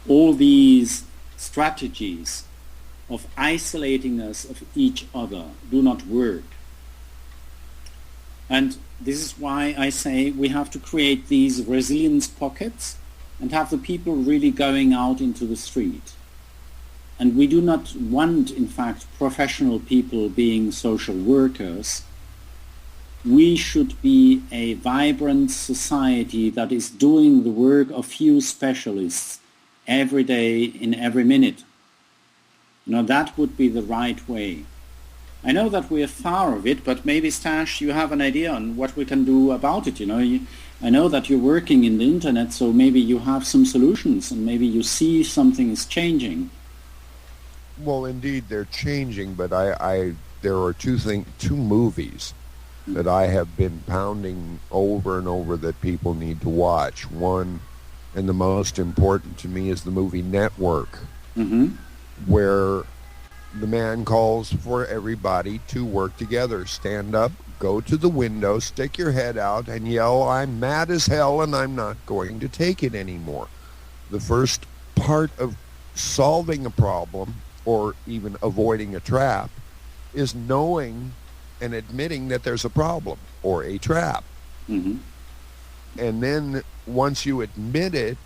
Speaker 3: all these strategies of isolating us of each other do not work. And this is why I say we have to create these resilience pockets and have the people really going out into the street. And we do not want, in fact, professional people being social workers. We should be a vibrant society that is doing the work of few specialists every day in every minute. That would be the right way. I know that we are far of it, but maybe, Stash, you have an idea on what we can do about it. I know that you're working in the internet, so maybe you have some solutions, and maybe you see something is changing.
Speaker 1: Well, indeed, they're changing, but there are two movies that I have been pounding over and over that people need to watch. One, and the most important to me, is the movie Network, where the man calls for everybody to work together. Stand up, go to the window, stick your head out, and yell, "I'm mad as hell and I'm not going to take it anymore." The first part of solving a problem, or even avoiding a trap, is knowing and admitting that there's a problem or a trap. And then once you admit it,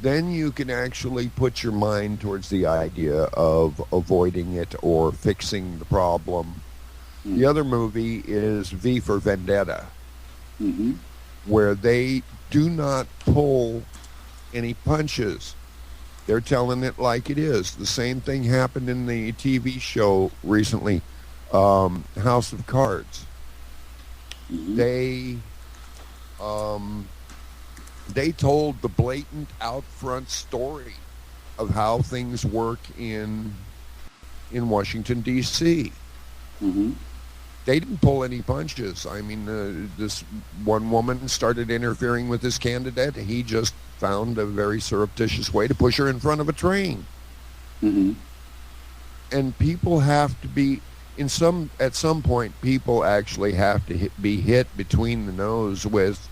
Speaker 1: then you can actually put your mind towards the idea of avoiding it or fixing the problem. The other movie is V for Vendetta, where they do not pull any punches. They're telling it like it is. The same thing happened in the TV show recently, House of Cards. They told the blatant out front story of how things work in Washington, D.C. They didn't pull any punches. I mean, this one woman started interfering with this candidate. He just found a very surreptitious way to push her in front of a train. And people have to be, at some point, people actually have to be hit between the nose with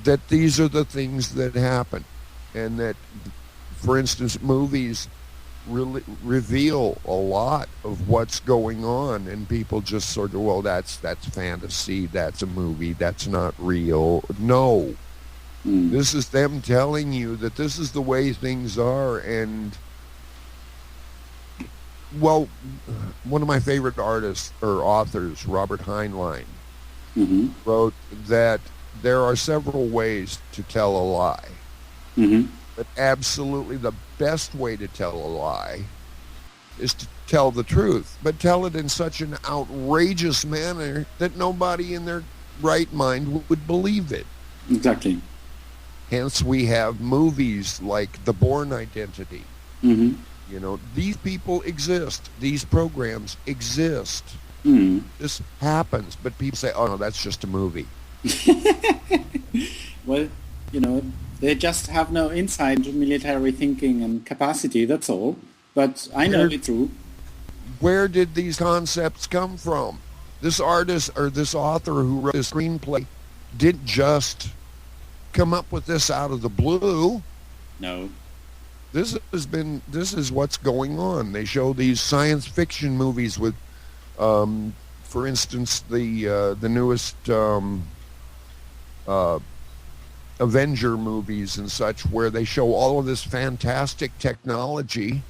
Speaker 1: that these are the things that happen. And that, for instance, movies really reveal a lot of what's going on, and people just sort of, well, that's fantasy, that's a movie, that's not real. No. This is them telling you that this is the way things are. And, well, one of my favorite artists or authors, Robert Heinlein, wrote that there are several ways to tell a lie. But absolutely the best way to tell a lie is to tell the truth, but tell it in such an outrageous manner that nobody in their right mind would believe it.
Speaker 3: Exactly.
Speaker 1: Hence, we have movies like The Bourne Identity. You know, these people exist. These programs exist. This happens, but people say, oh, no, that's just a movie.
Speaker 3: Well, you know, they just have no insight into military thinking and capacity, that's all. But I know it's true.
Speaker 1: Where did these concepts come from? This artist or this author who wrote this screenplay didn't just come up with this out of the blue.
Speaker 3: No.
Speaker 1: This is what's going on. They show these science fiction movies with, for instance, the newest Avenger movies and such, where they show all of this fantastic technology.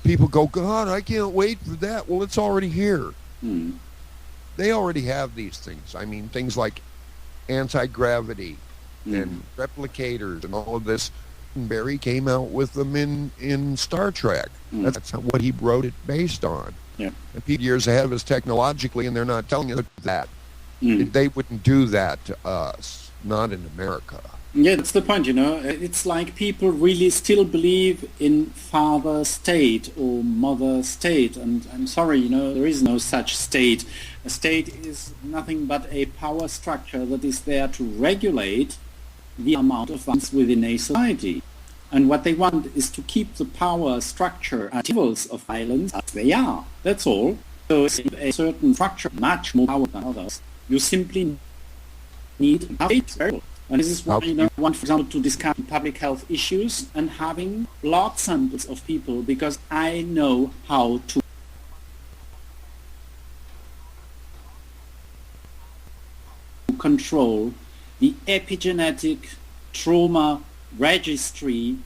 Speaker 1: People go, God, I can't wait for that. Well, it's already here. They already have these things. I mean, things like anti-gravity and replicators and all of this. Barry came out with them in Star Trek. That's what he wrote it based on. And people years ahead of us technologically, and they're not telling us that. They wouldn't do that to us, not in America.
Speaker 3: Yeah, that's the point, you know. It's like people really still believe in father state or mother state. And I'm sorry, you know, there is no such state. A state is nothing but a power structure that is there to regulate the amount of violence within a society. And what they want is to keep the power structure and levels of violence as they are. That's all. So if a certain structure much more power than others, you simply need a state. And this is why you want, for example, to discuss public health issues and having blood samples of people, because I know how to control the epigenetic trauma registry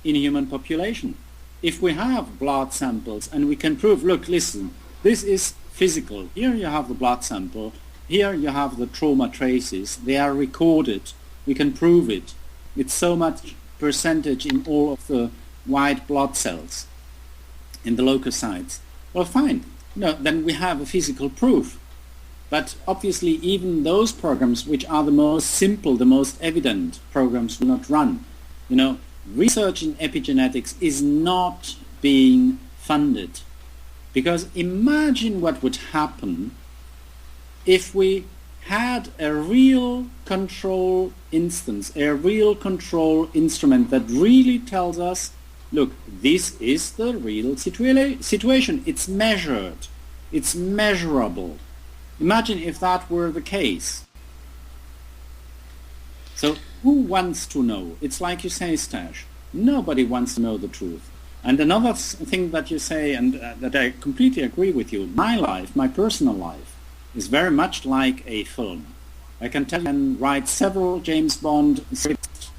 Speaker 3: in human population. If we have blood samples and we can prove, look, listen, this is physical. Here you have the blood sample. Here you have the trauma traces. They are recorded. We can prove it. It's so much percentage in all of the white blood cells in the leukocytes. Well, fine. No, then we have a physical proof. But obviously even those programs which are the most simple, the most evident programs will not run. You know, research in epigenetics is not being funded. Because imagine what would happen if we had a real control instance, a real control instrument that really tells us, look, this is the real situation. It's measured. It's measurable. Imagine if that were the case. So who wants to know? It's like you say, Stash. Nobody wants to know the truth. And another thing that you say, and that I completely agree with you, my life, my personal life, is very much like a film. I can tell you, I can write several James Bond scripts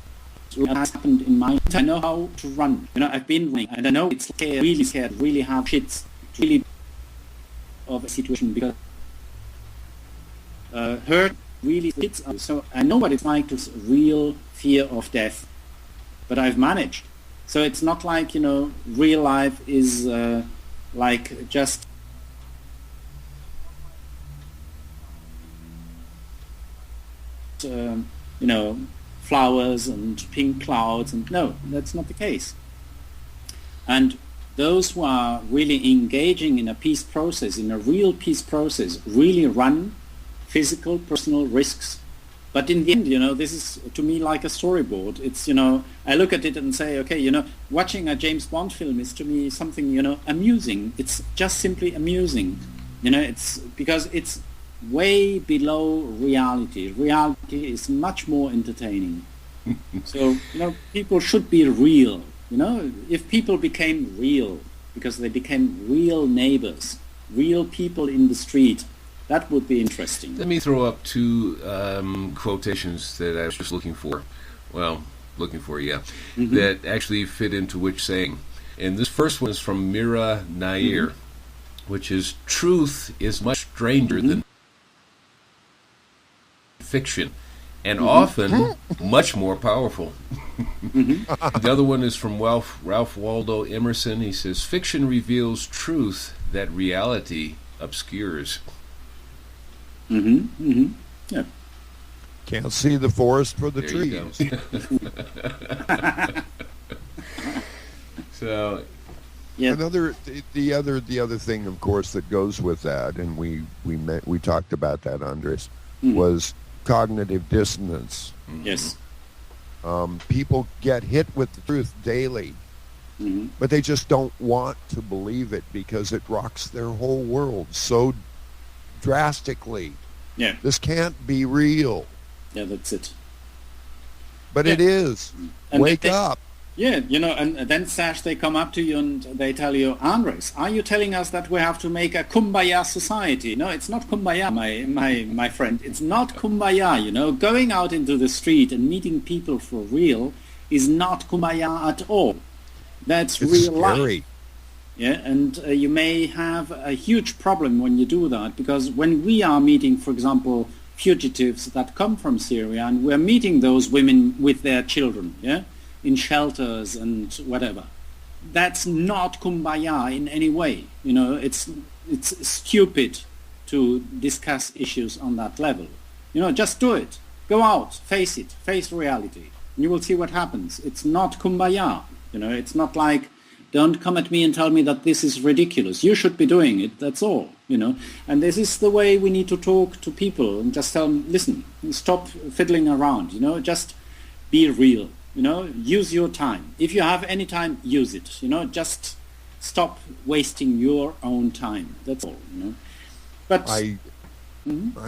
Speaker 3: has happened in my life. I know how to run. I've been running, and I know it's scared, really have shits, really of a situation because hurt really hits us. So I know what it's like to real fear of death, but I've managed. So it's not like, real life is like just flowers and pink clouds, and no, that's not the case. And those who are really engaging in a peace process, in a real peace process, really run physical, personal risks. But in the end, this is to me like a storyboard. It's, I look at it and say, okay, watching a James Bond film is to me something, amusing. It's just simply amusing. It's because it's way below reality. Reality is much more entertaining. So, people should be real. If people became real, because they became real neighbors, real people in the street, that would be interesting.
Speaker 2: Let me throw up two quotations that I was just looking for. Well, that actually fit into which saying. And this first one is from Mira Nair, which is, truth is much stranger than fiction, and often much more powerful. The other one is from Ralph Waldo Emerson. He says, fiction reveals truth that reality obscures.
Speaker 3: Yeah.
Speaker 1: Can't see the forest for the trees.
Speaker 2: So,
Speaker 3: yeah.
Speaker 1: The other thing, of course, that goes with that, and we talked about that, Andres, was cognitive dissonance.
Speaker 3: Yes.
Speaker 1: People get hit with the truth daily, but they just don't want to believe it because it rocks their whole world so drastically.
Speaker 3: Yeah.
Speaker 1: This can't be real.
Speaker 3: Yeah, that's it.
Speaker 1: But it is.
Speaker 3: And
Speaker 1: Wake up.
Speaker 3: Yeah, and then, Sash, they come up to you and they tell you, Andres, are you telling us that we have to make a kumbaya society? No, it's not kumbaya, my friend. It's not kumbaya, Going out into the street and meeting people for real is not kumbaya at all. That's
Speaker 1: It's
Speaker 3: real
Speaker 1: scary.
Speaker 3: life. Yeah, and you may have a huge problem when you do that, because when we are meeting, for example, fugitives that come from Syria, and we're meeting those women with their children, in shelters and whatever, that's not kumbaya in any way. It's stupid to discuss issues on that level. Just do it. Go out, face it, face reality, and you will see what happens. It's not kumbaya. It's not like, don't come at me and tell me that this is ridiculous. You should be doing it, that's all, And this is the way we need to talk to people and just tell them, listen, stop fiddling around, just be real, use your time. If you have any time, use it, just stop wasting your own time, that's all, But
Speaker 1: I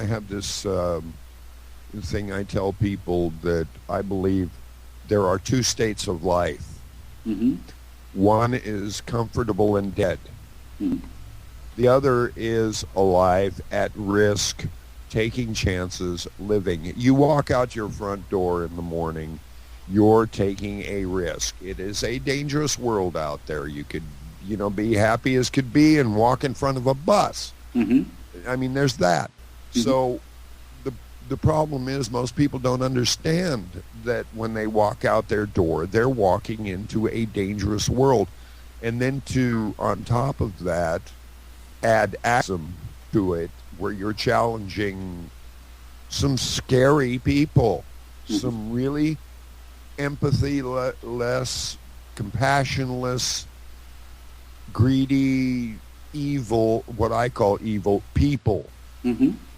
Speaker 1: have this thing I tell people that I believe there are two states of life. One is comfortable and dead. The other is alive, at risk, taking chances, living. You walk out your front door in the morning, you're taking a risk. It is a dangerous world out there. You could, be happy as could be and walk in front of a bus. I mean, there's that. So the problem is most people don't understand that when they walk out their door, they're walking into a dangerous world. And then to, on top of that, add activism to it, where you're challenging some scary people, some really empathy-less, compassionless, greedy, evil, what I call evil people,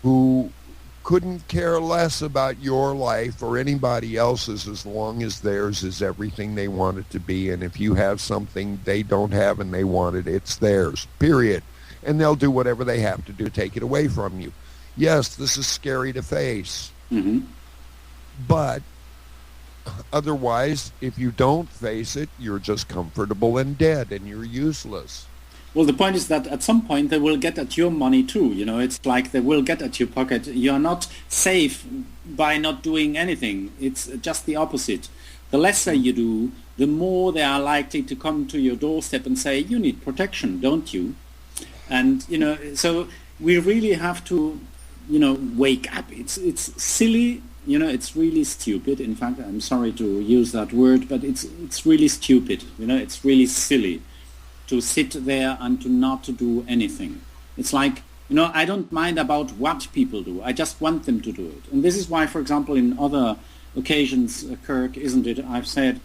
Speaker 1: who couldn't care less about your life or anybody else's as long as theirs is everything they want it to be. And if you have something they don't have and they want it, it's theirs, period. And they'll do whatever they have to do to take it away from you. Yes, this is scary to face. But otherwise, if you don't face it, you're just comfortable and dead and you're useless.
Speaker 3: Well, the point is that at some point they will get at your money too. It's like they will get at your pocket. You are not safe by not doing anything. It's just the opposite. the lesser you do, the more they are likely to come to your doorstep and say, you need protection, don't you? And, so we really have to, wake up. It's silly, it's really stupid. In fact, I'm sorry to use that word, but it's really stupid, it's really silly to sit there and to not to do anything. It's like, I don't mind about what people do. I just want them to do it. And this is why, for example, in other occasions, Kirk, isn't it, I've said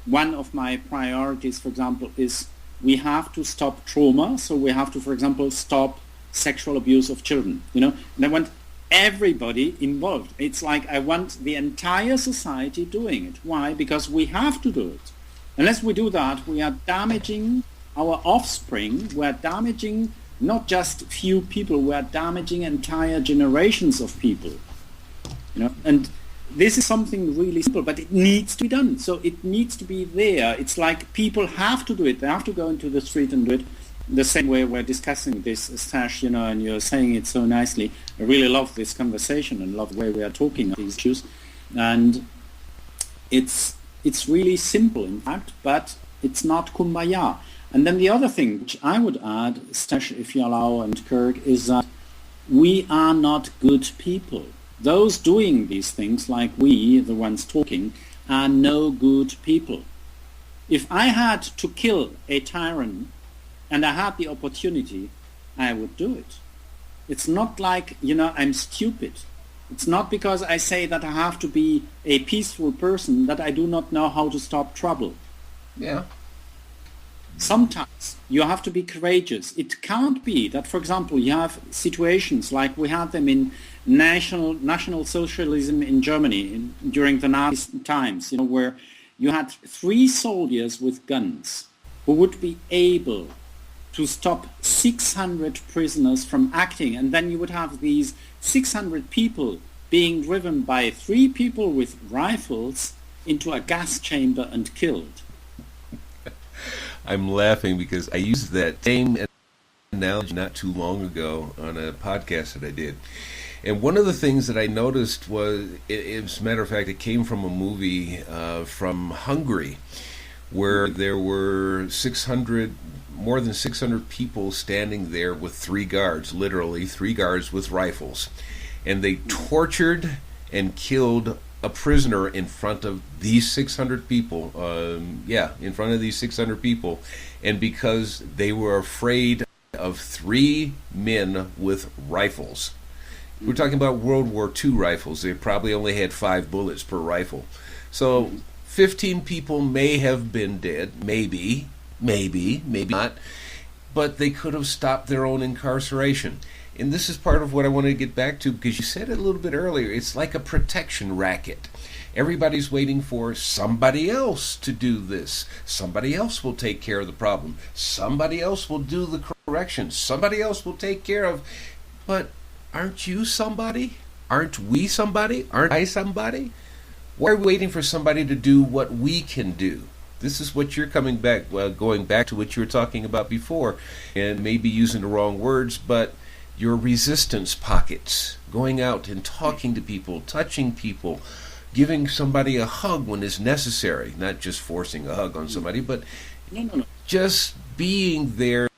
Speaker 3: one of my priorities, for example, is we have to stop trauma. So we have to, for example, stop sexual abuse of children, and I want everybody involved. It's like I want the entire society doing it. Why? Because we have to do it. Unless we do that, we are damaging our offspring. We are damaging not just few people, we are damaging entire generations of people. And this is something really simple, but it needs to be done. So it needs to be there. It's like people have to do it. They have to go into the street and do it. The same way we're discussing this, Stash, and you're saying it so nicely. I really love this conversation and love the way we are talking about these issues. And it's really simple, in fact, but it's not kumbaya. And then the other thing, which I would add, Stash, if you allow, and Kirk, is that we are not good people. Those doing these things, like we, the ones talking, are no good people. If I had to kill a tyrant and I had the opportunity, I would do it. It's not like, I'm stupid. It's not because I say that I have to be a peaceful person that I do not know how to stop trouble.
Speaker 2: Yeah.
Speaker 3: Sometimes you have to be courageous. It can't be that, for example, you have situations like we had them in National Socialism in Germany during the Nazi times, where you had 3 soldiers with guns who would be able to stop 600 prisoners from acting, and then you would have these 600 people being driven by 3 people with rifles into a gas chamber and killed.
Speaker 2: I'm laughing because I used that same analogy not too long ago on a podcast that I did. And one of the things that I noticed was, as a matter of fact, it came from a movie from Hungary, where there were more than 600 people standing there with 3 guards, literally 3 guards with rifles. And they tortured and killed a prisoner in front of these 600 people. In front of these 600 people. And because they were afraid of 3 men with rifles. We're talking about World War II rifles. They probably only had 5 bullets per rifle. So 15 people may have been dead, maybe not, but they could have stopped their own incarceration. And this is part of what I want to get back to, because you said it a little bit earlier. It's like a protection racket. Everybody's waiting for somebody else to do this. Somebody else will take care of the problem. Somebody else will do the correction. Somebody else will take care of... But aren't you somebody? Aren't we somebody? Aren't I somebody? Why are we waiting for somebody to do what we can do? This is what you're going back to what you were talking about before, and maybe using the wrong words, but your resistance pockets, going out and talking to people, touching people, giving somebody a hug when it's necessary, not just forcing a hug on somebody, but just being there,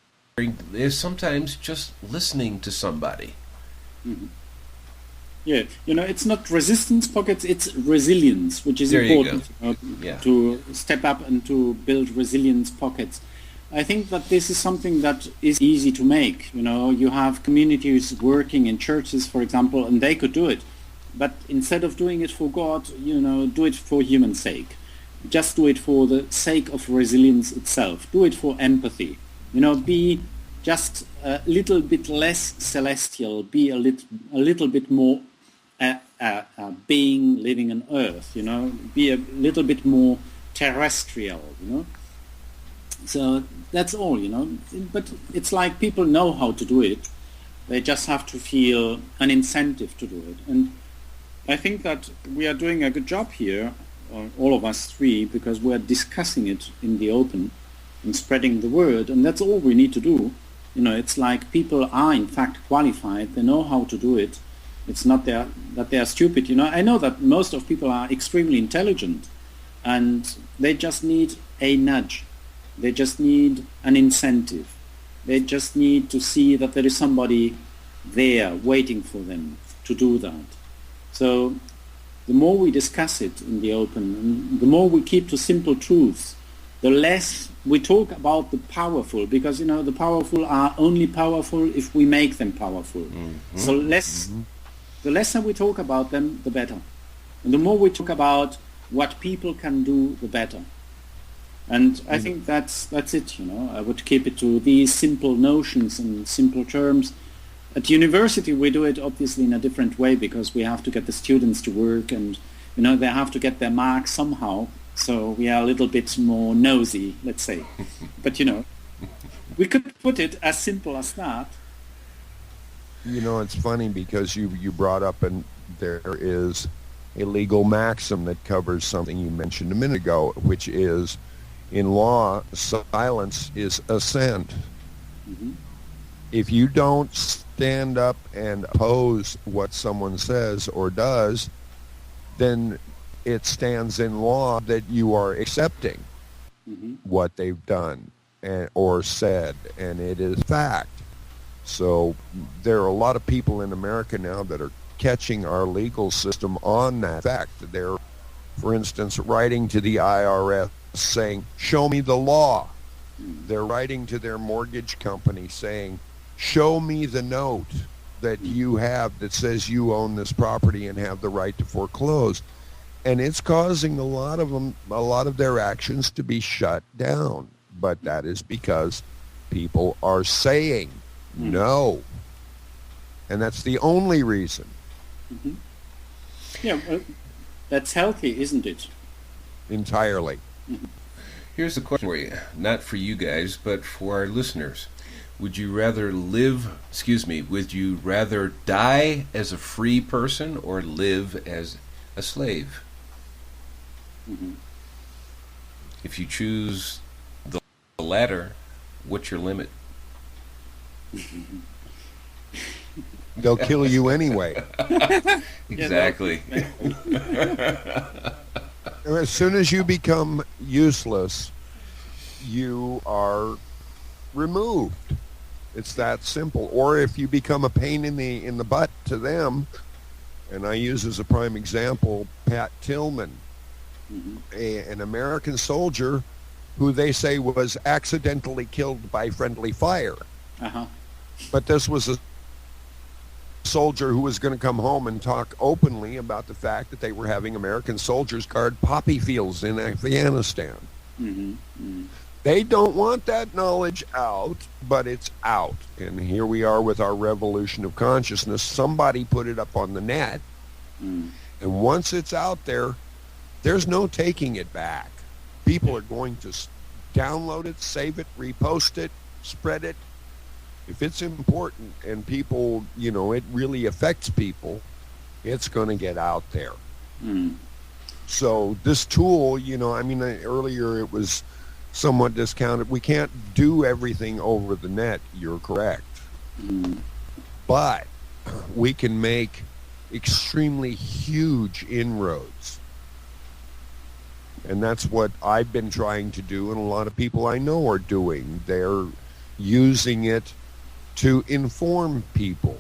Speaker 2: sometimes just listening to somebody.
Speaker 3: Mm-hmm. Yeah, it's not resistance pockets, it's resilience, which is important to step up and to build resilience pockets. I think that this is something that is easy to make. You have communities working in churches, for example, and they could do it. But instead of doing it for God, do it for human sake. Just do it for the sake of resilience itself. Do it for empathy. Be just a little bit less celestial. Be a little bit more being living on Earth. Be a little bit more terrestrial. So that's all. But it's like people know how to do it. They just have to feel an incentive to do it. And I think that we are doing a good job here, all of us 3, because we're discussing it in the open and spreading the word, and that's all we need to do. It's like people are in fact qualified, they know how to do it. It's not that they are stupid. I know that most of people are extremely intelligent, And they just need a nudge. They just need an incentive. They just need to see that there is somebody there waiting for them to do that. So the more we discuss it in the open, and the more we keep to simple truths, the less we talk about the powerful, because the powerful are only powerful if we make them powerful. Mm-hmm. So the less we talk about them, the better. And the more we talk about what people can do, the better. And I think that's it. I would keep it to these simple notions and simple terms. At university, we do it obviously in a different way, because we have to get the students to work, and they have to get their marks somehow. So we are a little bit more nosy, let's say. But we could put it as simple as that.
Speaker 1: It's funny because you brought up, and there is a legal maxim that covers something you mentioned a minute ago, which is, in law, silence is assent. Mm-hmm. If you don't stand up and oppose what someone says or does, then it stands in law that you are accepting what they've done or said, and it is fact. So there are a lot of people in America now that are catching our legal system on that fact. They're, for instance, writing to the IRS saying, show me the law. They're writing to their mortgage company saying, show me the note that you have that says you own this property and have the right to foreclose. And it's causing a lot of their actions to be shut down. But that is because people are saying no. And that's the only reason.
Speaker 3: Mm-hmm. Yeah, well, that's healthy, isn't it?
Speaker 1: Entirely.
Speaker 3: Mm-hmm.
Speaker 2: Here's the question for you, not for you guys, but for our listeners. Would you rather die as a free person or live as a slave?
Speaker 3: Mm-hmm.
Speaker 2: If you choose the latter, what's your limit?
Speaker 1: They'll kill you anyway.
Speaker 2: Exactly.
Speaker 1: As soon as you become useless, you are removed. It's that simple. Or if you become a pain in the butt to them, and I use as a prime example Pat Tillman, an American soldier who they say was accidentally killed by friendly fire.
Speaker 3: Uh-huh.
Speaker 1: But this was a soldier who was going to come home and talk openly about the fact that they were having American soldiers guard poppy fields in Afghanistan.
Speaker 3: Mm-hmm. Mm-hmm.
Speaker 1: They don't want that knowledge out, but it's out. And here we are with our revolution of consciousness. Somebody put it up on the net, and once it's out there, there's no taking it back. People are going to download it, save it, repost it, spread it. If it's important and people, it really affects people, it's going to get out there. So this tool, earlier it was somewhat discounted. We can't do everything over the net. You're correct. But we can make extremely huge inroads. And that's what I've been trying to do, and a lot of people I know are doing. They're using it to inform people.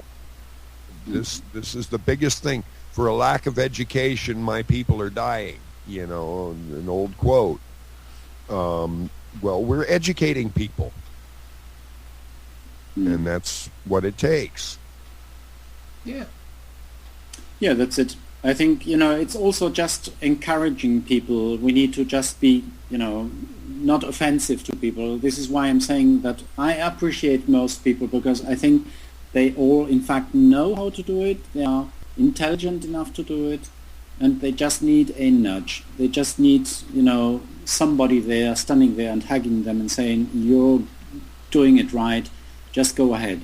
Speaker 1: This is the biggest thing. For a lack of education, my people are dying. An old quote. Well, we're educating people. And that's what it takes.
Speaker 3: Yeah, that's it. I think, it's also just encouraging people. We need to just be, not offensive to people. This is why I'm saying that I appreciate most people, because I think they all, in fact, know how to do it. They are intelligent enough to do it, and they just need a nudge. They just need, somebody there, standing there and hugging them and saying, you're doing it right, just go ahead.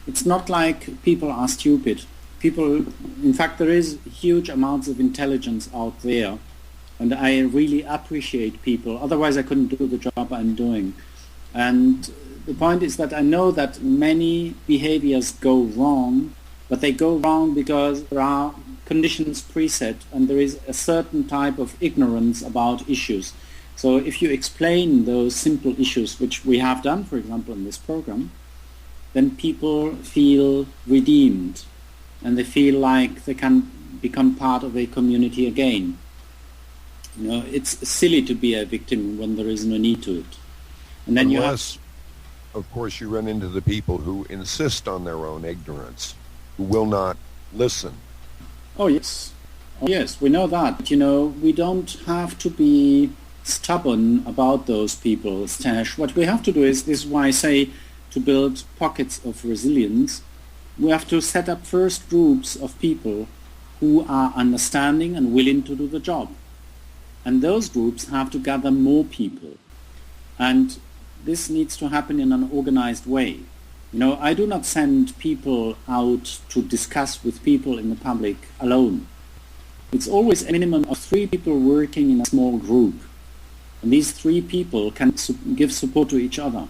Speaker 3: It's not like people are stupid. People, in fact, there is huge amounts of intelligence out there, and I really appreciate people. Otherwise, I couldn't do the job I'm doing. And the point is that I know that many behaviors go wrong, but they go wrong because there are conditions preset, and there is a certain type of ignorance about issues. So if you explain those simple issues, which we have done, for example, in this program, then people feel redeemed, and they feel like they can become part of a community again. You know, it's silly to be a victim when there is no need to it. And then
Speaker 1: Unless, of course, you run into the people who insist on their own ignorance, who will not listen.
Speaker 3: Oh yes, we know that. You know, we don't have to be stubborn about those people, Stash. What we have to do is, this is why I say, to build pockets of resilience, we have to set up first groups of people who are understanding and willing to do the job. And those groups have to gather more people. And this needs to happen in an organized way. You know, I do not send people out to discuss with people in the public alone. It's always a minimum of 3 people working in a small group. And these 3 people can give support to each other.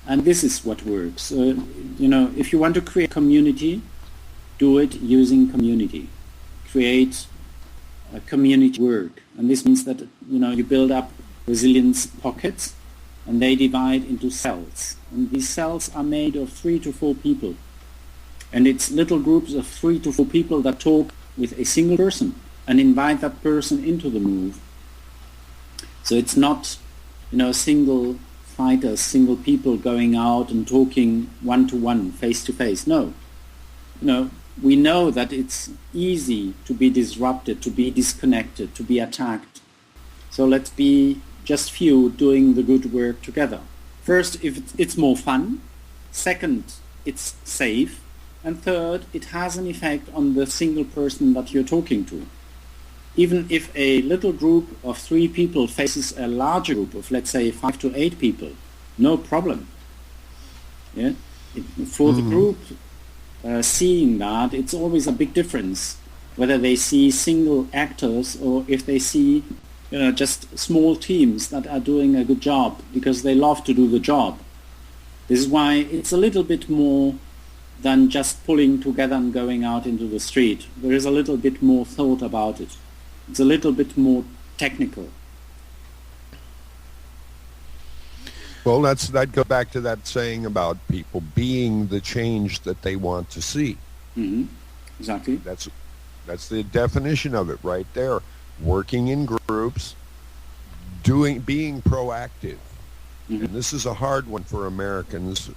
Speaker 3: And this is what works. You know, if you want to create community, do it using community. Create a community work. And this means that, you know, you build up resilience pockets, and they divide into cells. And these cells are made of 3 to 4 people. And it's little groups of 3 to 4 people that talk with a single person and invite that person into the move. So it's not, you know, single fighters, single people going out and talking one-to-one, face-to-face. No. You know, we know that it's easy to be disrupted, to be disconnected, to be attacked. So let's be just few doing the good work together. First, if it's more fun. Second, it's safe. And third, it has an effect on the single person that you're talking to. Even if a little group of 3 people faces a larger group of, let's say, 5 to 8 people, no problem. Yeah? For the group, seeing that, it's always a big difference whether they see single actors or if they see, you know, just small teams that are doing a good job because they love to do the job. This is why it's a little bit more than just pulling together and going out into the street. There is a little bit more thought about it. It's a little bit more technical.
Speaker 1: Well, that goes back to that saying about people being the change that they want to see.
Speaker 3: Mm-hmm. Exactly.
Speaker 1: That's the definition of it right there. Working in groups, being proactive. Mm-hmm. And this is a hard one for Americans.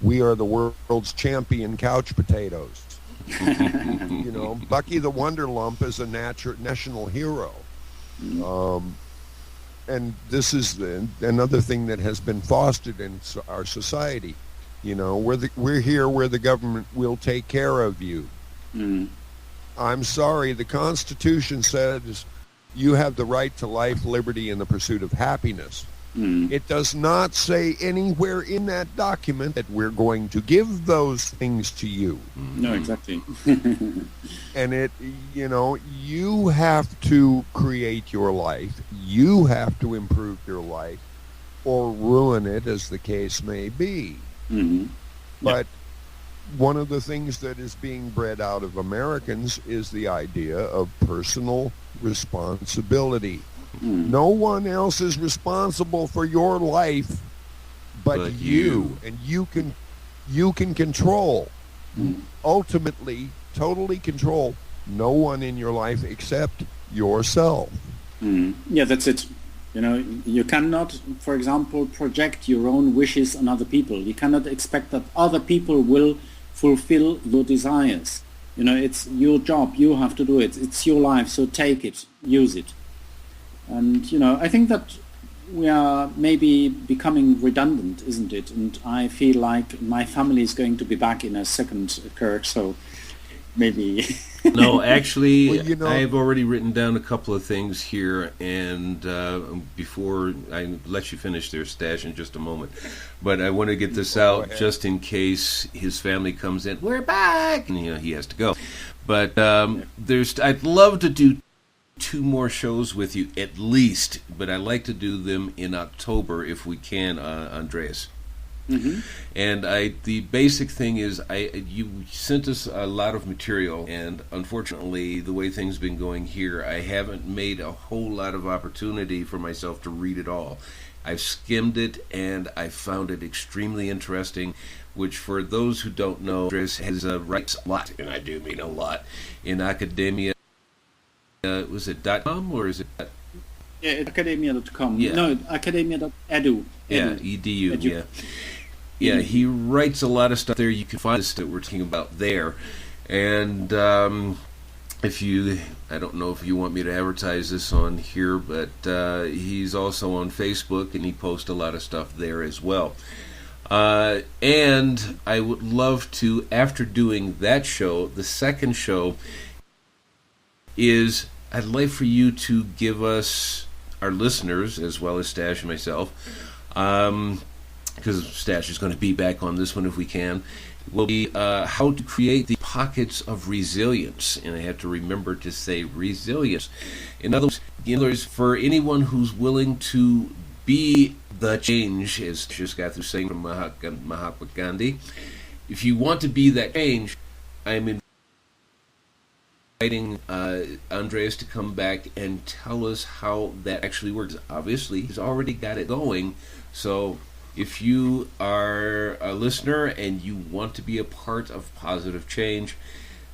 Speaker 1: We are the world's champion couch potatoes. You know, Bucky the Wonder Lump is a national hero. And this is another thing that has been fostered in our society. You know, we're here where the government will take care of you. Mm. I'm sorry, the Constitution says you have the right to life, liberty, and the pursuit of happiness. Mm. It does not say anywhere in that document that we're going to give those things to you.
Speaker 3: No, exactly.
Speaker 1: And you have to create your life. You have to improve your life or ruin it, as the case may be. Mm-hmm. But one of the things that is being bred out of Americans is the idea of personal responsibility. Mm. No one else is responsible for your life but you. And you can control, ultimately, totally control no one in your life except yourself.
Speaker 3: Mm. Yeah, that's it. You know, you cannot, for example, project your own wishes on other people. You cannot expect that other people will fulfill your desires. You know, it's your job. You have to do it. It's your life, so take it, use it. And, you know, I think that we are maybe becoming redundant, isn't it? And I feel like my family is going to be back in a second, Kirk, so maybe...
Speaker 2: No, actually, well, you know, I've already written down a couple of things here, and before I let you finish there, Stash, in just a moment. But I want to get this out just in case his family comes in. We're back! And, you know, he has to go. But I'd love to do 2 more shows with you, at least. But I'd like to do them in October, if we can, Andreas.
Speaker 3: Mm-hmm.
Speaker 2: And the basic thing is, you sent us a lot of material, and unfortunately, the way things have been going here, I haven't made a whole lot of opportunity for myself to read it all. I've skimmed it, and I found it extremely interesting, which for those who don't know, Andreu has writes a lot, and I do mean a lot, in academia. Was it .com or is it?
Speaker 3: Yeah, academia.com.
Speaker 2: Yeah.
Speaker 3: No, academia.edu.
Speaker 2: Yeah, edu. Yeah, he writes a lot of stuff there. You can find this that we're talking about there. And if you, I don't know if you want me to advertise this on here, but he's also on Facebook, and he posts a lot of stuff there as well. And I would love to, after doing that show, the second show is, I'd like for you to give us, our listeners, as well as Stash and myself, because Stash is going to be back on this one if we can, will be how to create the pockets of resilience. And I have to remember to say resilience. In other words, for anyone who's willing to be the change, as just got through saying from Mahatma Gandhi, if you want to be that change, I'm inviting Andreas to come back and tell us how that actually works. Obviously, he's already got it going, so if you are a listener and you want to be a part of positive change,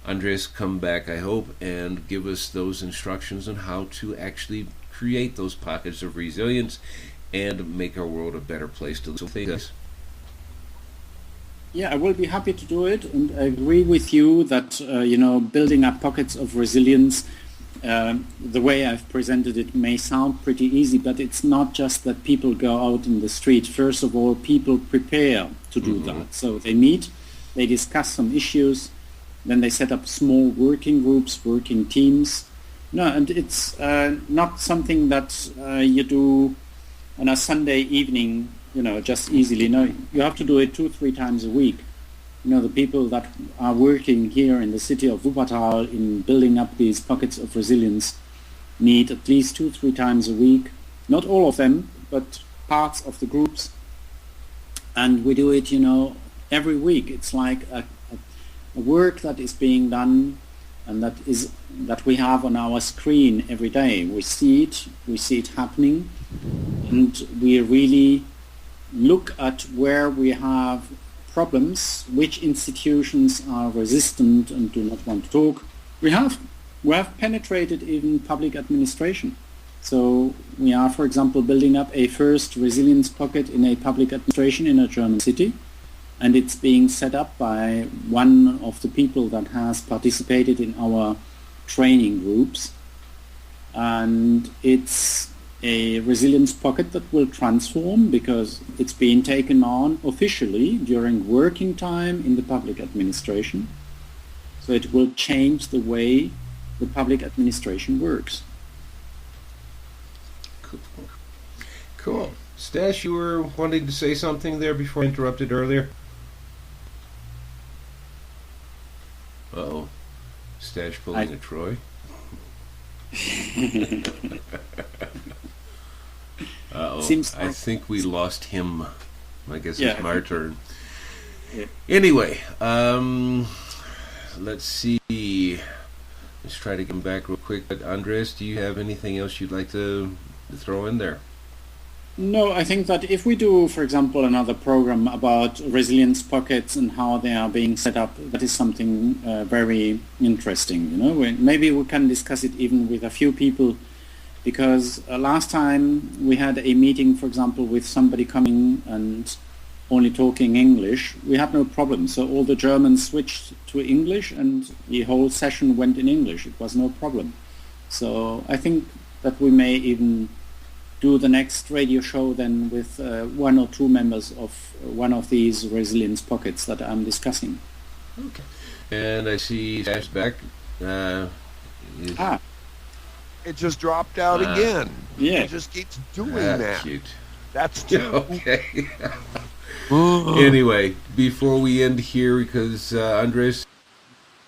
Speaker 2: Andreas, come back, I hope, and give us those instructions on how to actually create those pockets of resilience and make our world a better place to live. So thanks.
Speaker 3: Yeah, I will be happy to do it, and I agree with you that building up pockets of resilience, the way I've presented it may sound pretty easy, but it's not just that people go out in the street. First of all, people prepare to do that. So they meet, they discuss some issues, then they set up small working groups, working teams. No, and it's not something that you do on a Sunday evening, just easily. No, you have to do it 2-3 times a week. The people that are working here in the city of Wuppertal in building up these pockets of resilience need at least 2-3 times a week. Not all of them, but parts of the groups. And we do it, every week. It's like a work that is being done and that we have on our screen every day. We see it happening, and we really look at where we have problems, which institutions are resistant and do not want to talk. We have penetrated even public administration. So we are, for example, building up a first resilience pocket in a public administration in a German city, and it's being set up by one of the people that has participated in our training groups. And it's a resilience pocket that will transform because it's being taken on officially during working time in the public administration. So it will change the way the public administration works.
Speaker 2: Cool. Stash, you were wanting to say something there before I interrupted earlier? Uh-oh. Stash pulling a Troy? Uh-oh. I think we lost him. I guess it's my turn. Yeah. Anyway, let's see. Let's try to get him back real quick. But Andres, do you have anything else you'd like to throw in there?
Speaker 3: No, I think that if we do, for example, another program about resilience pockets and how they are being set up, that is something very interesting. Maybe we can discuss it even with a few people, because last time we had a meeting, for example, with somebody coming and only talking English. We had no problem. So all the Germans switched to English and the whole session went in English. It was no problem. So I think that we may even do the next radio show then with 1 or 2 members of one of these resilience pockets that I'm discussing.
Speaker 2: Okay. And I see Stash back.
Speaker 1: It just dropped out again.
Speaker 3: Yeah.
Speaker 1: It just keeps doing that.
Speaker 2: Cute.
Speaker 1: That's too
Speaker 2: okay. Anyway, before we end here, because Andres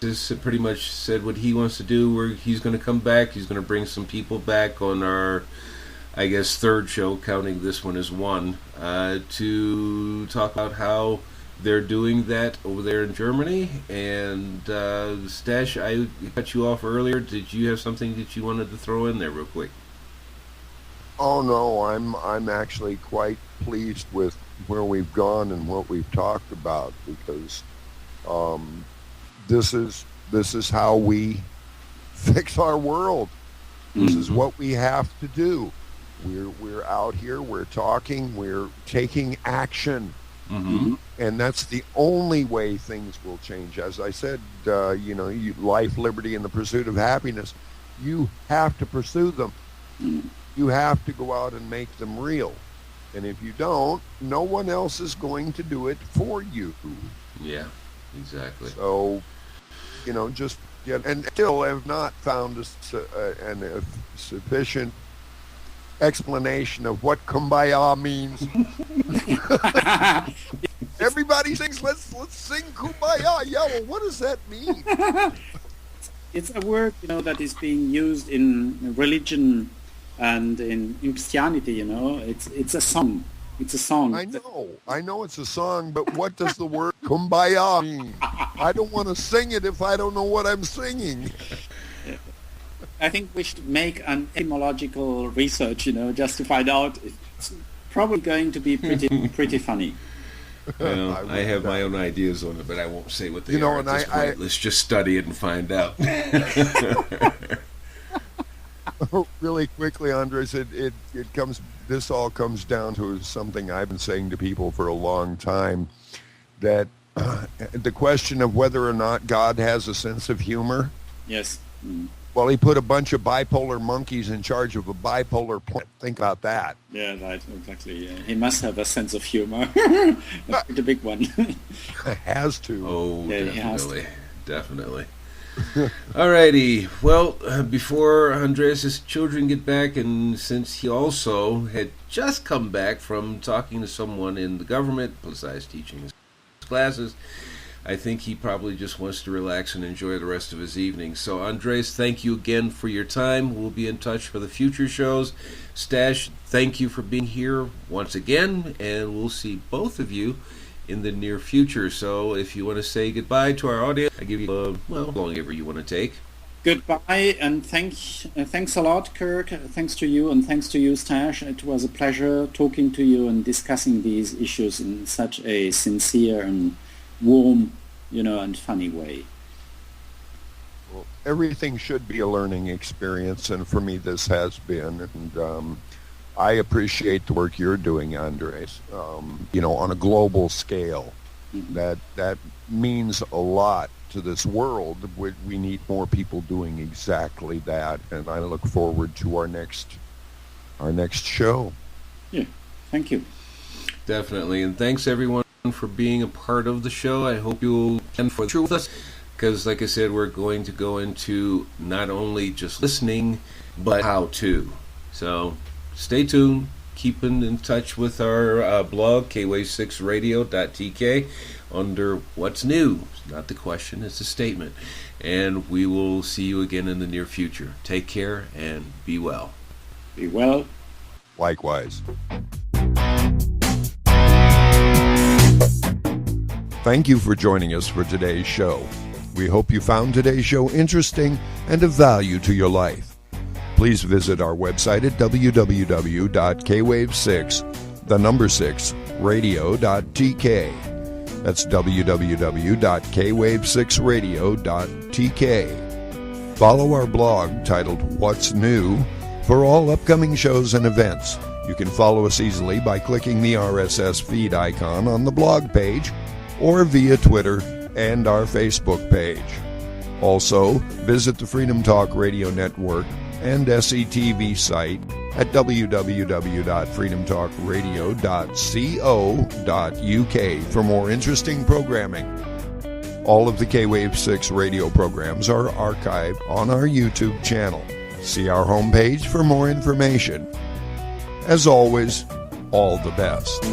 Speaker 2: has pretty much said what he wants to do, where he's going to come back, he's going to bring some people back on our I guess, third show, counting this one as one, to talk about how they're doing that over there in Germany. And Stash, I cut you off earlier. Did you have something that you wanted to throw in there real quick?
Speaker 1: Oh no, I'm actually quite pleased with where we've gone and what we've talked about, because this is how we fix our world. This is what we have to do. We're out here, we're talking, we're taking action. And that's the only way things will change. As I said, life, liberty, and the pursuit of happiness, you have to pursue them. You have to go out and make them real. And if you don't, no one else is going to do it for you.
Speaker 2: Yeah, exactly.
Speaker 1: So, just get, and still have not found a sufficient explanation of what kumbaya means. Everybody sings, let's sing kumbaya. Yeah, well, what does that mean?
Speaker 3: It's a word, that is being used in religion and in Christianity. It's a song. It's a song.
Speaker 1: I know it's a song, but what does the word kumbaya mean? I don't want to sing it if I don't know what I'm singing.
Speaker 3: I think we should make an etymological research, just to find out. It's probably going to be pretty funny.
Speaker 2: Well, I have my own ideas on it, but I won't say what they are at this point. Let's just study it and find out.
Speaker 1: Really quickly, Andres, this all comes down to something I've been saying to people for a long time, that the question of whether or not God has a sense of humor.
Speaker 3: Yes.
Speaker 1: Well, he put a bunch of bipolar monkeys in charge of a bipolar planet. Think about that.
Speaker 3: Yeah, right, exactly. Yeah. He must have a sense of humor. The big one.
Speaker 1: Has to.
Speaker 2: Oh,
Speaker 3: yeah,
Speaker 2: definitely. Alrighty. Well, before Andreas' children get back, and since he also had just come back from talking to someone in the government, besides teaching his classes, I think he probably just wants to relax and enjoy the rest of his evening. So, Andres, thank you again for your time. We'll be in touch for the future shows. Stash, thank you for being here once again, and we'll see both of you in the near future. So, if you want to say goodbye to our audience, I give you, whatever you want to take.
Speaker 3: Goodbye, and thanks a lot, Kirk. Thanks to you, and thanks to you, Stash. It was a pleasure talking to you and discussing these issues in such a sincere and warm, and funny way.
Speaker 1: Well, everything should be a learning experience, and for me this has been. And I appreciate the work you're doing, Andres, on a global scale. That means a lot to this world. We need more people doing exactly that, and I look forward to our next show.
Speaker 3: Yeah, thank you.
Speaker 2: Definitely, and thanks everyone for being a part of the show. I hope you'll end for the truth with us, because like I said, we're going to go into not only just listening, but how to. So stay tuned, keeping in touch with our blog, KWAVe6radio.tk, under What's New. It's not the question, it's a statement. And we will see you again in the near future. Take care and be well.
Speaker 3: Be well.
Speaker 1: Likewise. Thank you for joining us for today's show. We hope you found today's show interesting and of value to your life. Please visit our website at www.KWAVe6radio.tk. That's www.KWAVe6radio.tk. Follow our blog titled What's New for all upcoming shows and events. You can follow us easily by clicking the RSS feed icon on the blog page, or via Twitter and our Facebook page. Also, visit the Freedom Talk Radio Network and SETV site at www.freedomtalkradio.co.uk for more interesting programming. All of the KWAVe6 radio programs are archived on our YouTube channel. See our homepage for more information. As always, all the best.